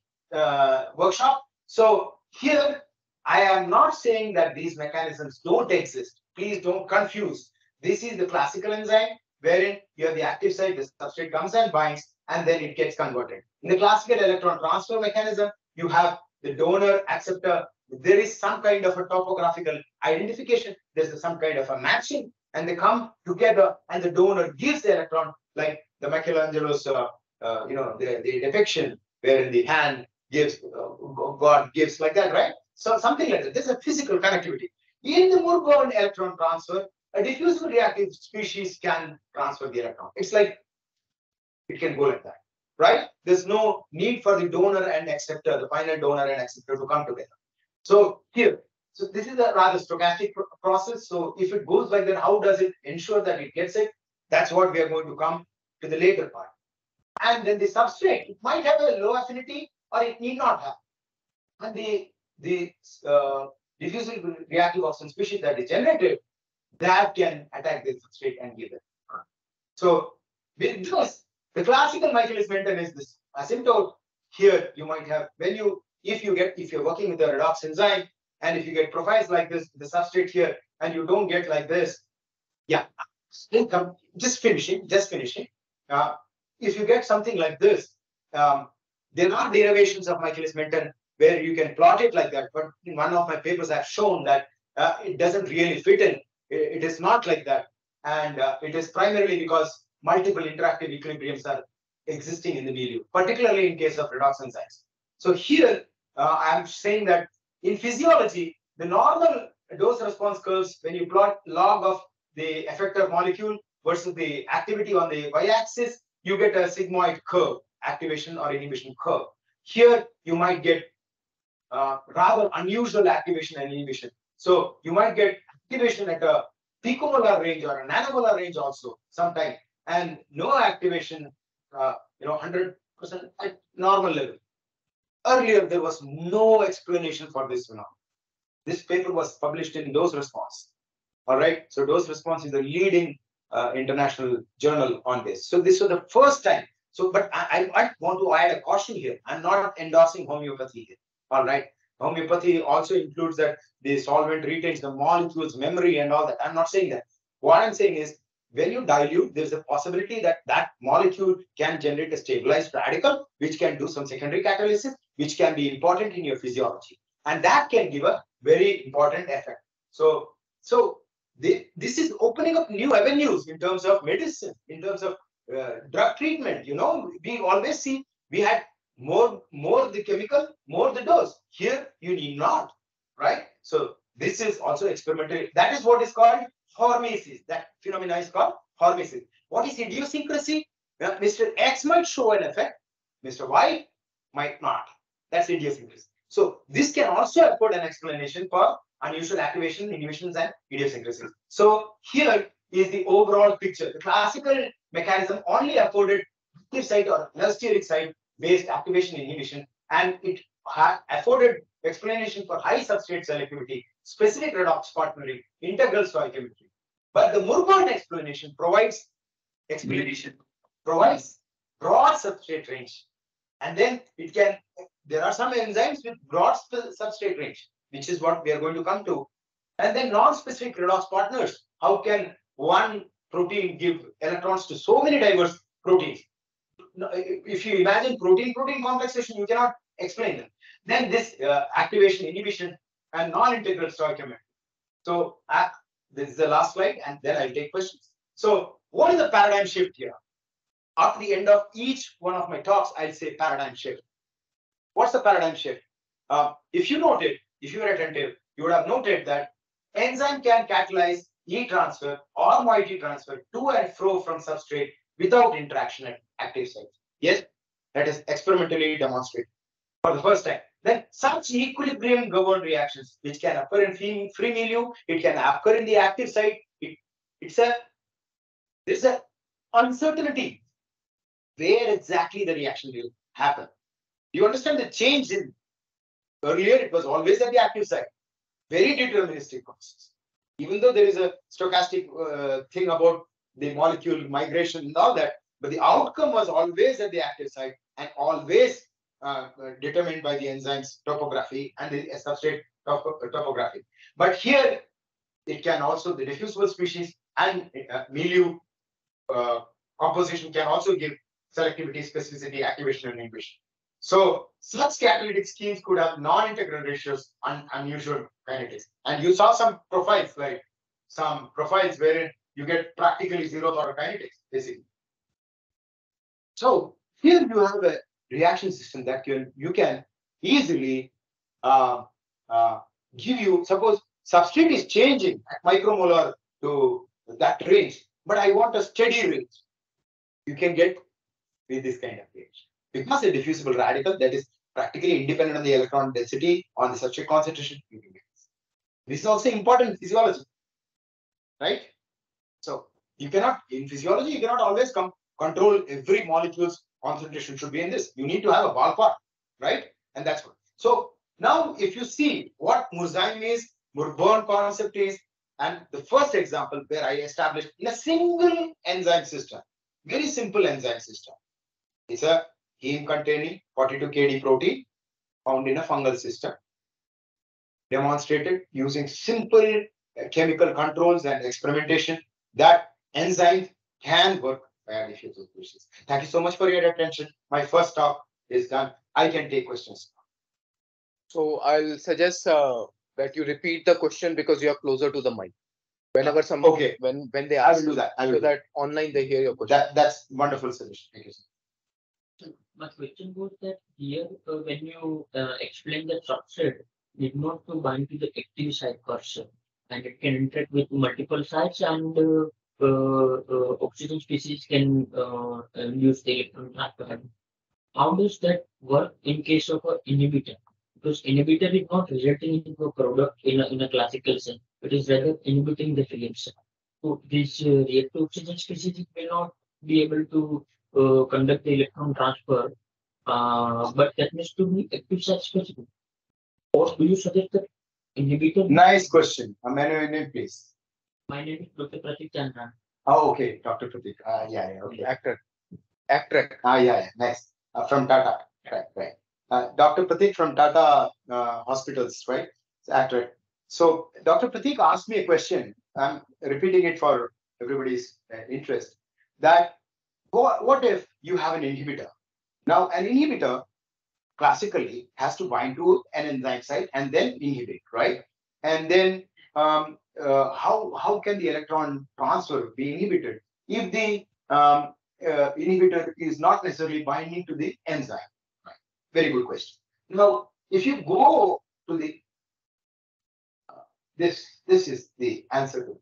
workshop. So here, I am not saying that these mechanisms don't exist. Please don't confuse. This is the classical enzyme wherein you have the active site, the substrate comes and binds, and then it gets converted. In the classical electron transfer mechanism, you have the donor, acceptor. There is some kind of a topographical identification. There's some kind of a matching, and they come together, and the donor gives the electron, like the Michelangelo's, the depiction wherein the hand gives, God gives, like that, right? So something like that. There's a physical connectivity. In the Murburn electron transfer, a diffusible reactive species can transfer the electron. It's like it can go like that, right? There's no need for the donor and acceptor, the final donor and acceptor to come together. So here, so this is a rather stochastic process. So if it goes like that, how does it ensure that it gets it? That's what we are going to come to the later part. And then the substrate, it might have a low affinity or it need not have. And the diffusible reactive oxygen species that is generated, that can attack the substrate and give it. So with this, the classical Michaelis-Menten is this asymptote. Here you might have, when you, if you're working with a redox enzyme, and if you get profiles like this, the substrate here, and you don't get like this, yeah, just finishing. If you get something like this, there are derivations of Michaelis-Menten where you can plot it like that. But in one of my papers, I've shown that it doesn't really fit in. It is not like that. And it is primarily because multiple interactive equilibriums are existing in the milieu, particularly in case of redox enzymes. So here, I'm saying that in physiology, the normal dose response curves, when you plot log of the effector molecule versus the activity on the y-axis, you get a sigmoid curve, activation or inhibition curve. Here, you might get rather unusual activation and inhibition. So you might get activation at a picomolar range or a nanomolar range also sometimes, and no activation, 100% at normal level. Earlier, there was no explanation for this phenomenon. This paper was published in Dose Response. All right. So Dose Response is the leading international journal on this. So this was the first time. So, but I want to add a caution here. I'm not endorsing homeopathy here. All right. Homeopathy also includes that the solvent retains the molecule's memory and all that. I'm not saying that. What I'm saying is, when you dilute, there's a possibility that that molecule can generate a stabilized radical, which can do some secondary catalysis, which can be important in your physiology. And that can give a very important effect. So this is opening up new avenues in terms of medicine, in terms of drug treatment. You know, we always see we had more the chemical, more the dose. Here you need not, right? So this is also experimental. That is what is called hormesis. That phenomena is called hormesis. What is idiosyncrasy? Mr. X might show an effect, Mr. Y might not. That's idiosyncrasy. So this can also afford an explanation for unusual activation, inhibitions, and idiosyncrasies. So here is the overall picture. The classical mechanism only afforded active site or allosteric site based activation inhibition, and it afforded explanation for high substrate selectivity, specific redox partnering, integral stoichiometry. But the Murburn explanation provides broad substrate range, and then it can. There are some enzymes with broad substrate range, which is what we are going to come to. And then non-specific redox partners. How can one protein give electrons to so many diverse proteins? If you imagine protein-protein complexation, you cannot explain them. Then this activation, inhibition, and non-integral stoichiometry. So this is the last slide, and then I'll take questions. So what is the paradigm shift here? At the end of each one of my talks, I'll say paradigm shift. What's the paradigm shift? If you noted, if you were attentive, you would have noted that enzyme can catalyze heat transfer or moiety transfer to and fro from substrate without interaction at active sites. Yes, that is experimentally demonstrated for the first time. Then such equilibrium governed reactions, which can occur in free milieu, it can occur in the active site. There's a uncertainty where exactly the reaction will happen. You understand the change in earlier, it was always at the active site. Very deterministic process. Even though there is a stochastic thing about the molecule migration and all that, but the outcome was always at the active site and always determined by the enzyme's topography and the substrate topography. But here, it can also, the diffusible species and milieu composition can also give selectivity, specificity, activation, and inhibition. So such catalytic schemes could have non-integral ratios and unusual kinetics. And you saw some profiles, like some profiles wherein you get practically zero order kinetics, basically. So here you have a reaction system that you can easily give you, suppose substrate is changing at micromolar to that range, but I want a steady range. You can get with this kind of range. Because a diffusible radical that is practically independent on the electron density, on the substrate concentration, you can get this. This is also important in physiology, right? So you cannot, in physiology, you cannot always control every molecule's concentration should be in this. You need to have a ballpark, right? And that's what. So now if you see what Murzyme is, Murburn concept is, and the first example where I established in a single enzyme system, very simple enzyme system. It's a heme containing 42 kD protein found in a fungal system, demonstrated using simple chemical controls and experimentation that enzymes can work via diffusive species. Thank you so much for your attention. My first talk is done. I can take questions. So I'll suggest that you repeat the question because you are closer to the mic. Whenever someone, okay, when they ask, I will do that. So that online they hear your question. That's wonderful suggestion. Thank you. My question was that here, when you explain the substrate, need not to bind to the active site person, and it can interact with multiple sites, and oxygen species can use the electron transfer. How does that work in case of an inhibitor? Because inhibitor is not resulting in a product in a classical sense. It is rather inhibiting the reaction. So this reactive oxygen species may not be able to conduct the electron transfer, but that needs to be active site specific. Or do you suggest that inhibitor? Nice question. May I know your name, please? My name is Dr. Pratik Chandran. Oh, okay, Dr. Pratik. Yeah, okay. Actor. Attract. Yeah, nice. From Tata, right. Dr. Pratik from Tata Hospitals, right? Accurate. So Dr. Pratik asked me a question. I'm repeating it for everybody's interest. That what if you have an inhibitor? Now, an inhibitor classically has to bind to an enzyme site and then inhibit, right? And then how can the electron transfer be inhibited if the inhibitor is not necessarily binding to the enzyme? Right. Very good question. Now, if you go to the this is the answer to it.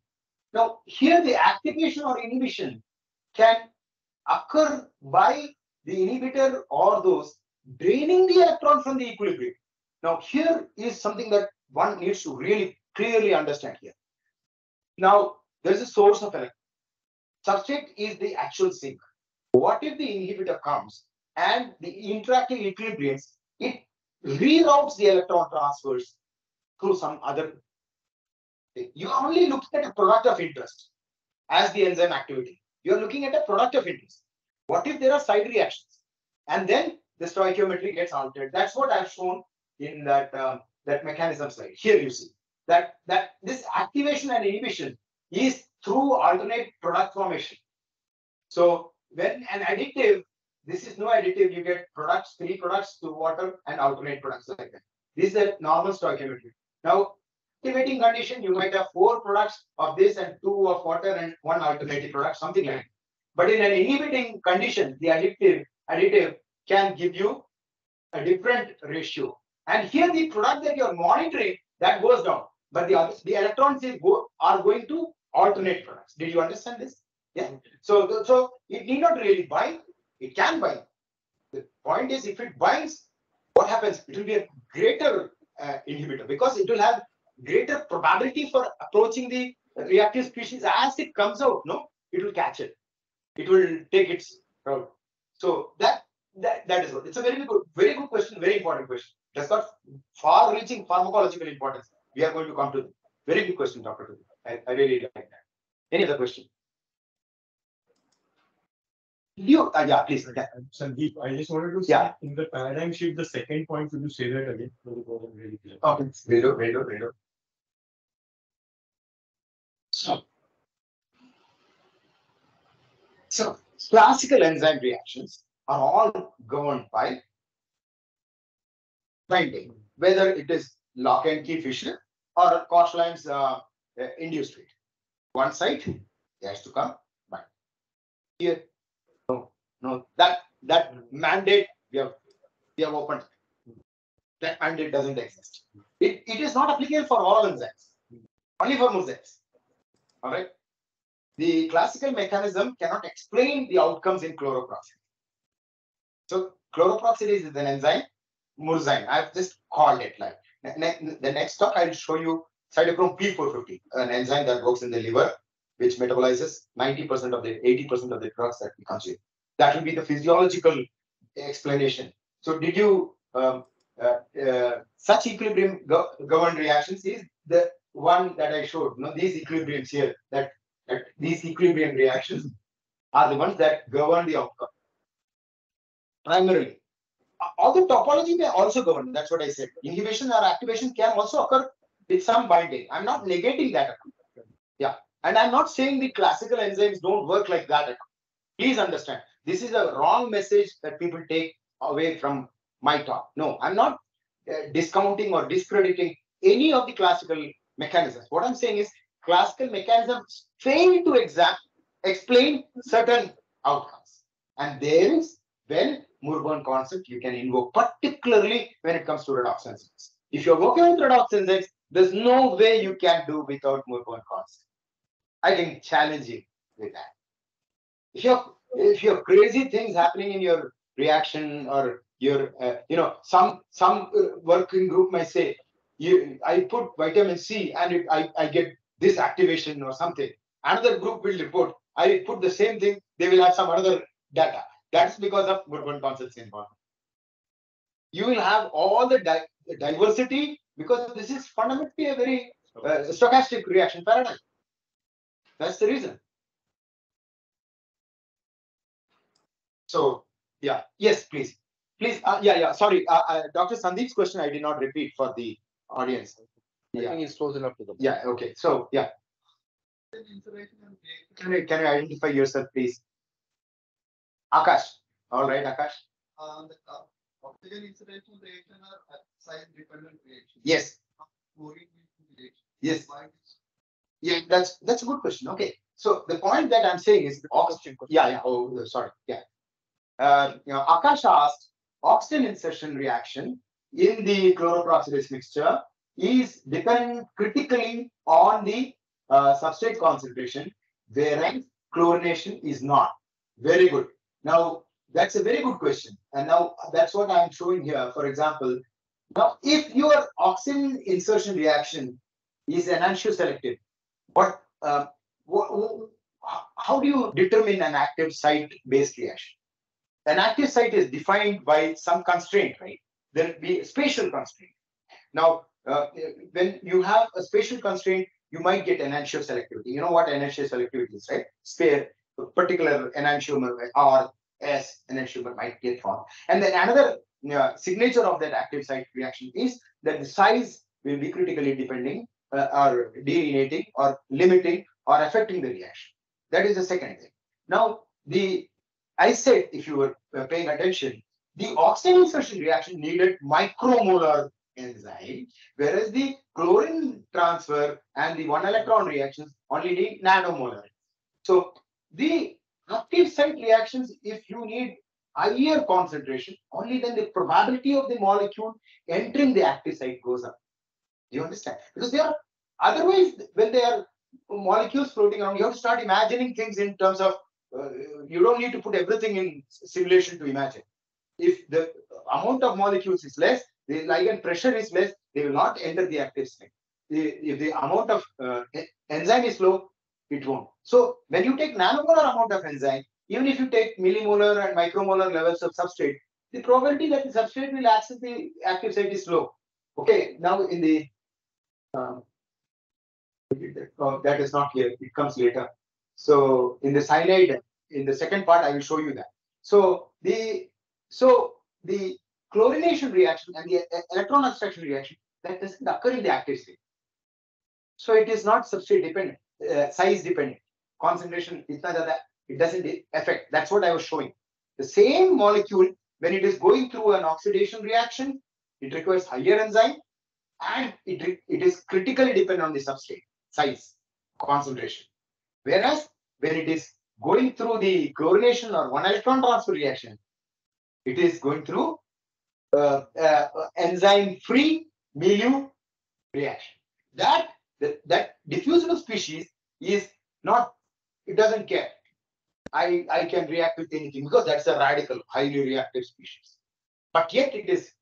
Now, here the activation or inhibition can occur by the inhibitor or those draining the electron from the equilibrium. Now, here is something that one needs to really clearly understand here. Now, there is a source of electron. Substrate is the actual sink. What if the inhibitor comes and the interacting equilibriums, it reroutes the electron transfers through some other thing? You are only looking at a product of interest as the enzyme activity. You are looking at a product of interest. What if there are side reactions? And then the stoichiometry gets altered. That's what I've shown in that that mechanism slide. Here you see that this activation and inhibition is through alternate product formation. So when an additive, this is no additive, you get products, 3 products to water and alternate products like that. This is a normal stoichiometry. Now, activating condition, you might have 4 products of this and 2 of water and 1 alternative product, something like that. But in an inhibiting condition, the additive can give you a different ratio. And here the product that you're monitoring, that goes down. But the electrons are going to alternate products. Did you understand this? Yeah. So it need not really bind. It can bind. The point is, if it binds, what happens? It will be a greater inhibitor because it will have greater probability for approaching the reactive species as it comes out. No, it will catch it. It will take its route. So that is what. It's a very good question, very important question. It has got far-reaching pharmacological importance. We are going to come to it. Very good question, Dr. I really like that. Any other question? Yeah, please. Yeah. Sandeep, I just wanted to say in the paradigm sheet, the second point, could you say that again? Really clear. Okay, very good. So classical enzyme reactions are all governed by binding, whether it is lock and key fission or Kochline's induced rate. One site, it has to come bind. Here, no, that mandate we have opened. That mandate doesn't exist. It is not applicable for all enzymes, only for Murzymes. All right. The classical mechanism cannot explain the outcomes in chloroperoxidase. So chloroperoxidase is an enzyme, Murzyme. I've just called it like. The next talk I'll show you cytochrome P450, an enzyme that works in the liver, which metabolizes 90% of the 80% of the drugs that we consume. That will be the physiological explanation. So did you such equilibrium governed reactions is the one that I showed. These equilibriums here, that these equilibrium reactions are the ones that govern the outcome primarily. Although topology may also govern, that's what I said. Inhibition or activation can also occur with some binding. I'm not negating that. Yeah, and I'm not saying the classical enzymes don't work like that at all. Please understand, this is a wrong message that people take away from my talk. No, I'm not discounting or discrediting any of the classical mechanisms. What I'm saying is classical mechanisms fail to explain certain outcomes. And there is when Murburn concept you can invoke, particularly when it comes to redox enzymes. If you're working with redox enzymes, there's no way you can do without Murburn concept. I can challenge you with that. If you have crazy things happening in your reaction or your, some working group might say, I put vitamin C and I get this activation or something. Another group will report, I put the same thing, they will have some other data. That's because of Murburn concepts involved. You will have all the diversity because this is fundamentally a very stochastic reaction paradigm. That's the reason. So yeah, yes, please. Please, sorry. Dr. Sandeep's question I did not repeat for the audience. I think he's close enough to the. Yeah, okay. So yeah. Can you identify yourself, please? Akash. All right, Akash. The oxygen incitation reaction are size dependent reaction. Yes. Fluorine reaction. Yes. Yeah, that's a good question. Okay. So the point that I'm saying is oxygen. Yeah. Oh, sorry. Yeah. Akash asked, oxygen insertion reaction in the chloroperoxidase mixture is dependent critically on the substrate concentration, whereas chlorination is not. Very good. Now, that's a very good question. And now that's what I'm showing here. For example, now if your oxygen insertion reaction is enantioselective, how do you determine an active site-based reaction? An active site is defined by some constraint, right? There will be a spatial constraint. Now, when you have a spatial constraint, you might get enantioselectivity. You know what enantioselectivity is, right? Spare a particular enantiomer or S enantiomer might get formed. And then another signature of that active site reaction is that the size will be critically depending or delineating or limiting or affecting the reaction. That is the second thing. Now, I said, if you were paying attention, the oxygen insertion reaction needed micromolar enzyme, whereas the chlorine transfer and the one electron reactions only need nanomolar. So the active site reactions, if you need higher concentration, only then the probability of the molecule entering the active site goes up. Do you understand? Because they are otherwise, when they are molecules floating around, you have to start imagining things in terms of you don't need to put everything in simulation to imagine. If the amount of molecules is less, the ligand pressure is less, they will not enter the active site. If the amount of enzyme is low, it won't. So when you take nanomolar amount of enzyme, even if you take millimolar and micromolar levels of substrate, the probability that the substrate will access the active site is low. Okay, now in the that is not here, it comes later. So in the cyanide, in the second part, I will show you that. So the chlorination reaction and the electron abstraction reaction, that doesn't occur in the active state. So it is not substrate dependent, size dependent. Concentration, it doesn't affect. That's what I was showing. The same molecule, when it is going through an oxidation reaction, it requires higher enzyme and it is critically dependent on the substrate size, concentration. Whereas when it is going through the chlorination or one electron transfer reaction, it is going through enzyme-free milieu reaction. That diffusible species is not, it doesn't care. I can react with anything because that's a radical, highly reactive species. But yet it is,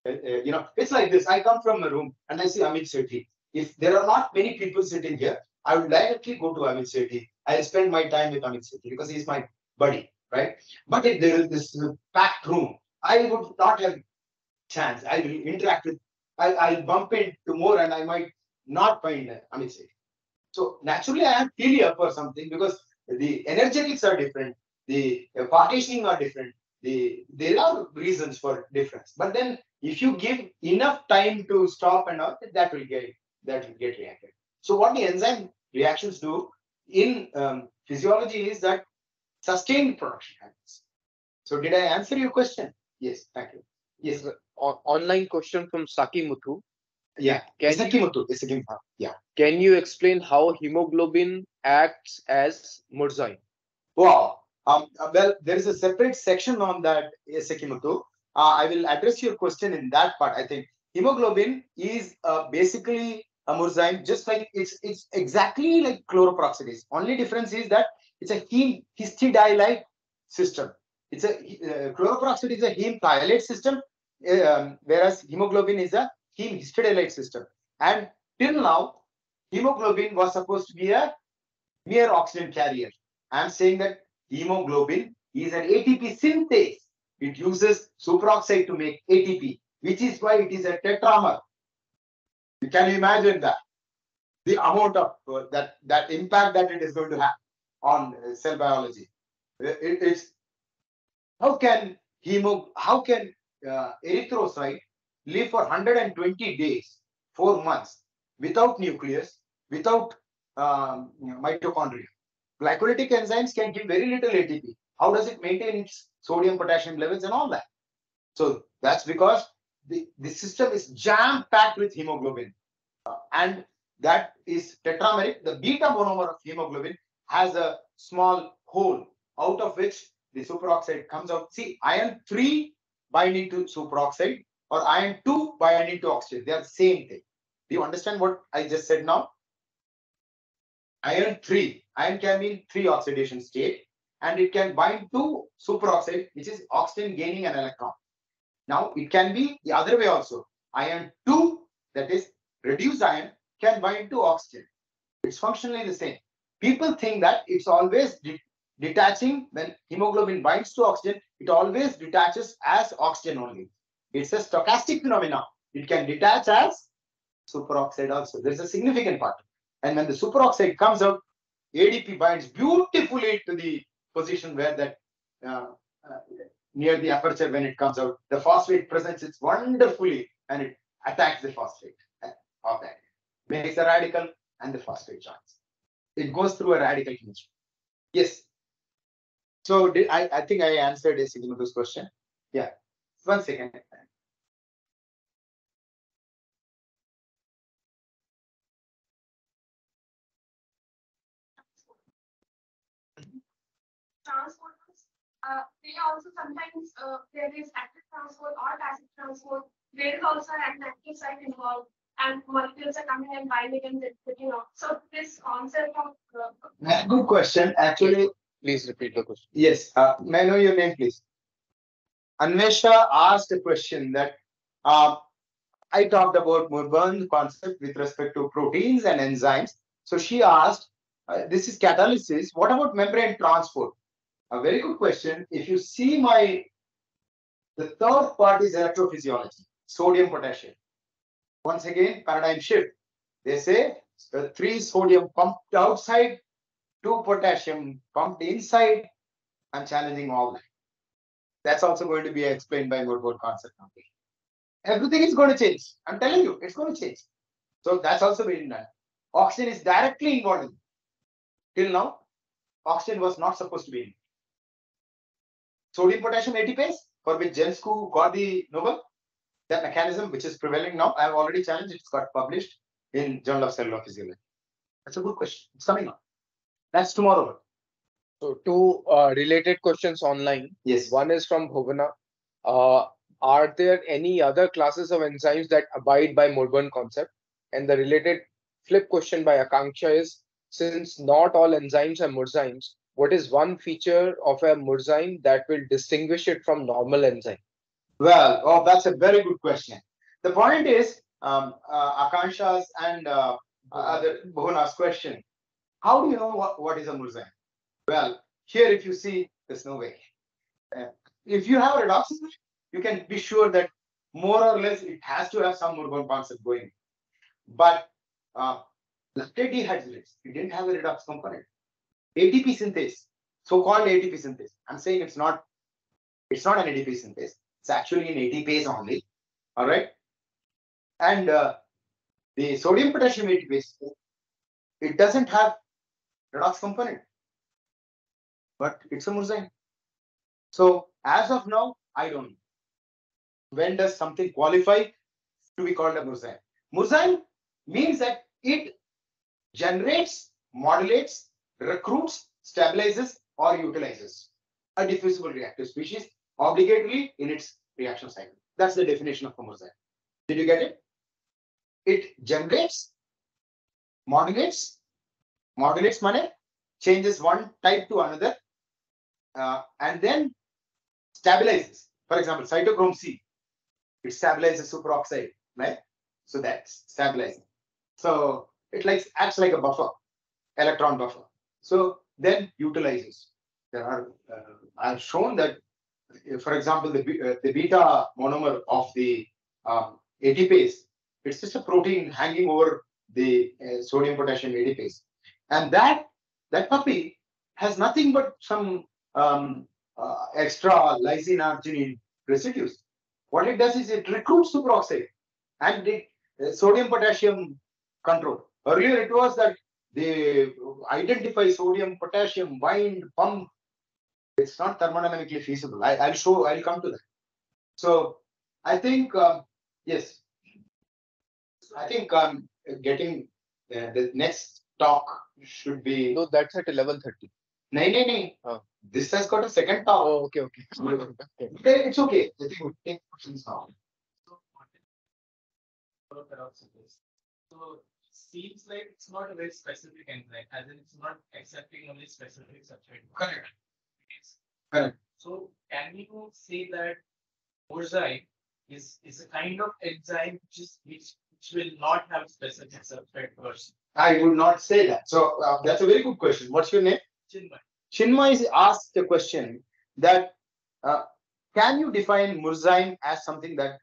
it's like this. I come from a room and I see Amit Sethi. If there are not many people sitting here, I would directly go to Amit Sethi. I'll spend my time with Amit Sethi because he's my buddy, right? But if there is this packed room, I would not have chance. I will interact with, I'll bump into more and I might not find Amit Sethi. So naturally, I have philia for something because the energetics are different, the partitioning are different. There are reasons for difference. But then if you give enough time to stop and all, that will get reacted. So what the enzyme reactions do in physiology is that sustained production happens. So did I answer your question? Yes, thank you. Yes. Online question from Saki Muthu. Yeah. Yeah. Can you explain how hemoglobin acts as Murburn? Wow. Well, there is a separate section on that, Sekimoto. I will address your question in that part. I think hemoglobin is basically a Murburn, just like it's exactly like chloroperoxidase. Only difference is that it's a heme histidylate system. It's a chloroperoxidase is a heme thiolate system, whereas hemoglobin is a heme histidylate system. And till now, hemoglobin was supposed to be a mere oxygen carrier. I'm saying that hemoglobin is an ATP synthase. It uses superoxide to make ATP, which is why it is a tetramer. Can you imagine that? The amount of that impact that it is going to have on cell biology. It's How can erythrocyte live for 120 days, 4 months, without nucleus, without mitochondria? Glycolytic enzymes can give very little ATP. How does it maintain its sodium, potassium levels and all that? So that's because the system is jam-packed with hemoglobin. And that is tetrameric. The beta monomer of hemoglobin has a small hole out of which the superoxide comes out. See, iron 3 binding to superoxide or iron 2 binding to oxygen. They are the same thing. Do you understand what I just said now? Iron can be in 3 oxidation state and it can bind to superoxide, which is oxygen gaining an electron. Now it can be the other way also. Iron 2, that is reduced iron, can bind to oxygen. It's functionally the same. People think that it's always detaching. When hemoglobin binds to oxygen, it always detaches as oxygen only. It's a stochastic phenomenon. It can detach as superoxide also. There's a significant part. And when the superoxide comes out, ADP binds beautifully to the position where that near the aperture when it comes out. The phosphate presents it wonderfully and it attacks the phosphate of that. Makes a radical and the phosphate joins. It goes through a radical chemistry. Yes. So I think I answered Sigmundu's question. Yeah. 1 second. Transport. They also sometimes there is active transport or passive transport. There is also an active site involved, and molecules are coming and binding and splitting off. So this concept of good question. Actually, Please repeat the question. yes. May I know your name, please? Anvesha asked a question that I talked about Murburn concept with respect to proteins and enzymes. So she asked, this is catalysis. What about membrane transport? A very good question. If you see the third part is electrophysiology, sodium, potassium. Once again, paradigm shift. They say 3 sodium pumped outside, 2 potassium pumped inside. I'm challenging all that. That's also going to be explained by Murburn concept. Everything is going to change. I'm telling you, it's going to change. So that's also being done. Oxygen is directly involved in it. Till now, oxygen was not supposed to be in it. Sodium potassium ATPase, for which Jensku got the Nobel, that mechanism which is prevailing now, I have already challenged, it's got published in Journal of Cellular Physiology. That's a good question. It's coming up. That's tomorrow. So 2 related questions online. Yes. One is from Bhuvana. Are there any other classes of enzymes that abide by Murburn concept? And the related flip question by Akanksha is, since not all enzymes are Murzymes, what is one feature of a Murzyme that will distinguish it from normal enzyme? Well, that's a very good question. The point is, Akansha's and other Bhuna's question. How do you know what is a Murzyme? Well, here if you see, there's no way. If you have a redox, you can be sure that more or less it has to have some Murburn concept going. But lactate dehydrogenase, it didn't have a redox component. ATP synthase, so-called ATP synthase. I'm saying it's not an ATP synthase. It's actually an ATPase only. All right. And the sodium potassium ATPase, it doesn't have redox component, but it's a Murzyme. So as of now, I don't know. When does something qualify to be called a Murzyme? Murzyme means that it generates, modulates, recruits, stabilizes, or utilizes a diffusible reactive species obligatorily in its reaction cycle. That's the definition of a Murzyme. Did you get it? It generates, modulates money, changes one type to another, and then stabilizes. For example, cytochrome C, it stabilizes superoxide, right? So that's stabilizing. So it acts like a buffer, electron buffer. So then utilizes. There are I've shown that, for example, the beta monomer of the ATPase, it's just a protein hanging over the sodium potassium ATPase, and that puppy has nothing but some extra lysine arginine residues. What it does is it recruits superoxide and sodium potassium control. Earlier it was that they identify sodium, potassium, bind, pump. It's not thermodynamically feasible. I'll come to that. So I think, yes, I think getting the next talk should be. No, that's at 11:30. No. This has got a second talk. Oh, okay. Okay, it's okay. I think we'll take questions now. So seems like it's not a very specific enzyme, as in it's not accepting only specific substrate. Correct. Correct. So can you say that Murburn is a kind of enzyme which will not have specific substrate person? I would not say that. So that's a very good question. What's your name? Chinmay. Chinmay is asked a question that can you define Murburn as something that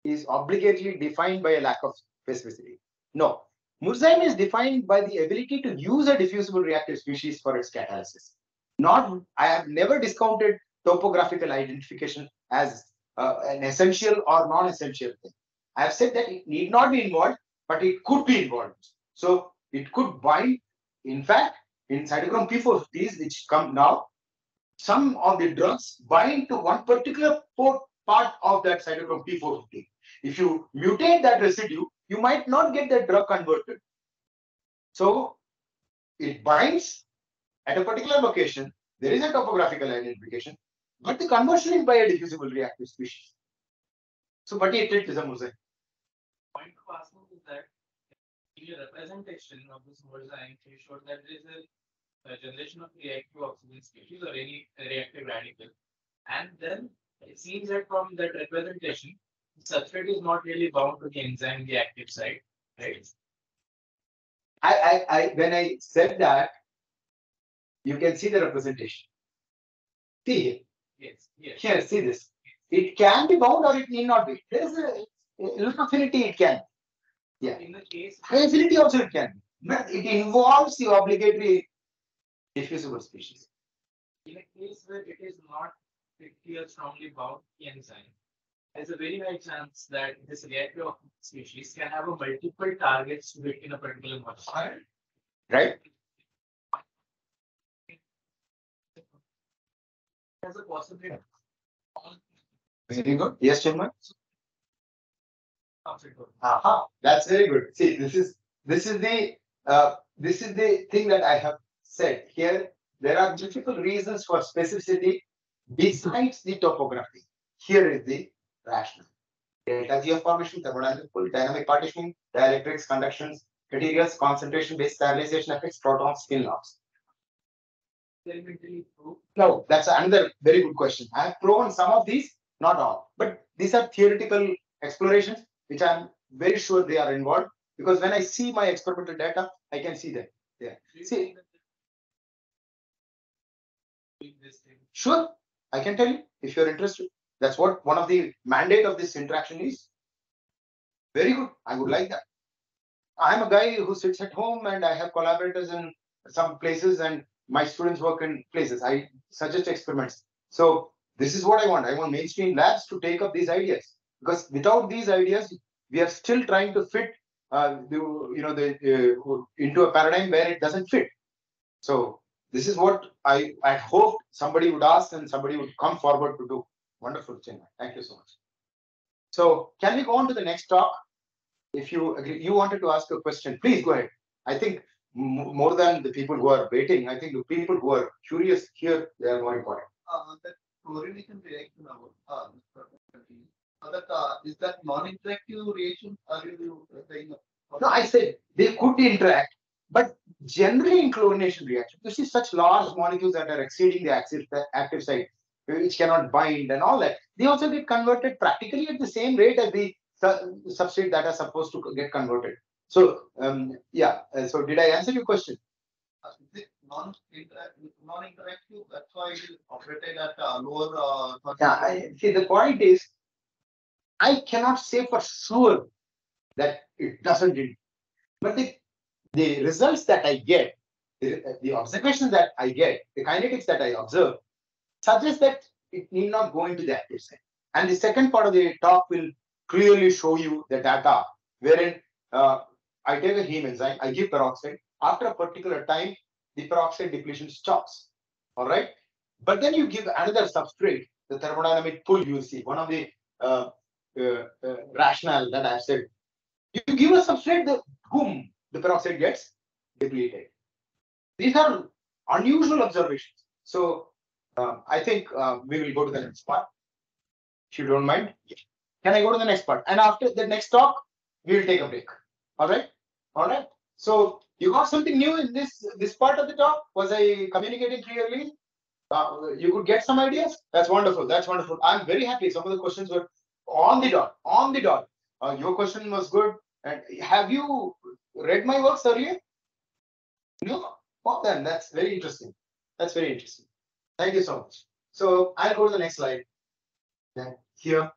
is obligately defined by a lack of specificity? No. Murburn is defined by the ability to use a diffusible reactive species for its catalysis. I have never discounted topographical identification as an essential or non-essential thing. I have said that it need not be involved, but it could be involved. So it could bind. In fact, in cytochrome P450s, which come now, some of the drugs bind to one particular part of that cytochrome P450. If you mutate that residue, you might not get that drug converted. So it binds at a particular location. There is a topographical identification, but the conversion is by a diffusible reactive species. So, but it is a Murburn. Point of asking is that in your representation of this Murburn, you showed that there is a generation of reactive oxygen species or any reactive radical, and then it seems that from that representation, the substrate is not really bound to the enzyme, the active site, right? When I said that, you can see the representation. See here. Yes. Here, see this. It can be bound or it need not be. There is a little affinity it can. Yeah. In the case, high affinity also it can. But it involves the obligatory diffusible species. In a case where it is not strictly or strongly bound to the enzyme, there's a very high chance that this reactive species can have a multiple targets to it in a particular molecule. Right? Has a possibility. Very good. Yes, Chinmay? Aha, that's very good. See, this is the thing that I have said here. There are multiple reasons for specificity besides the topography. Here is the rationale. Delta G of formation, thermodynamic pull, dynamic partitioning, dielectrics, conductions, materials, concentration-based stabilization effects, proton spin laws. No, that's another very good question. I have proven some of these, not all, but these are theoretical explorations which I'm very sure they are involved, because when I see my experimental data, I can see them. Yeah. See, sure, I can tell you if you're interested. That's what one of the mandate of this interaction is. Very good. I would like that. I'm a guy who sits at home and I have collaborators in some places and my students work in places. I suggest experiments. So this is what I want. I want mainstream labs to take up these ideas, because without these ideas, we are still trying to fit into a paradigm where it doesn't fit. So this is what I hope somebody would ask and somebody would come forward to do. Wonderful, Chinmay. Thank you so much. So can we go on to the next talk? If you agree, you wanted to ask a question, please go ahead. I think more than the people who are waiting, I think the people who are curious here, they are more important. That fluorination reaction is that non-interactive reaction? Are you saying? No, I said they could interact, but generally in chlorination reaction, you see such large molecules that are exceeding the active site, which cannot bind and all that, they also get converted practically at the same rate as the substrate that are supposed to get converted. So yeah, so did I answer your question? Non-interactive, that's why it is operated at lower. See, the point is, I cannot say for sure that it doesn't, but the results that I get, the observations that I get, the kinetics that I observe, suggests that it need not go into the active site. And the second part of the talk will clearly show you the data wherein I take a heme enzyme, I give peroxide. After a particular time, the peroxide depletion stops. All right. But then you give another substrate, the thermodynamic pull you see, one of the rationale that I've said. You give a substrate, boom, the peroxide gets depleted. These are unusual observations. So I think we will go to the next part. If you don't mind. Can I go to the next part? And after the next talk, we will take a break. All right. All right. So you got something new in this part of the talk? Was I communicating clearly? You could get some ideas. That's wonderful. That's wonderful. I'm very happy. Some of the questions were on the dot. On the dot. Your question was good. And have you read my works earlier? No. Well, then that's very interesting. That's very interesting. Thank you so much. So I'll go to the next slide. Then here.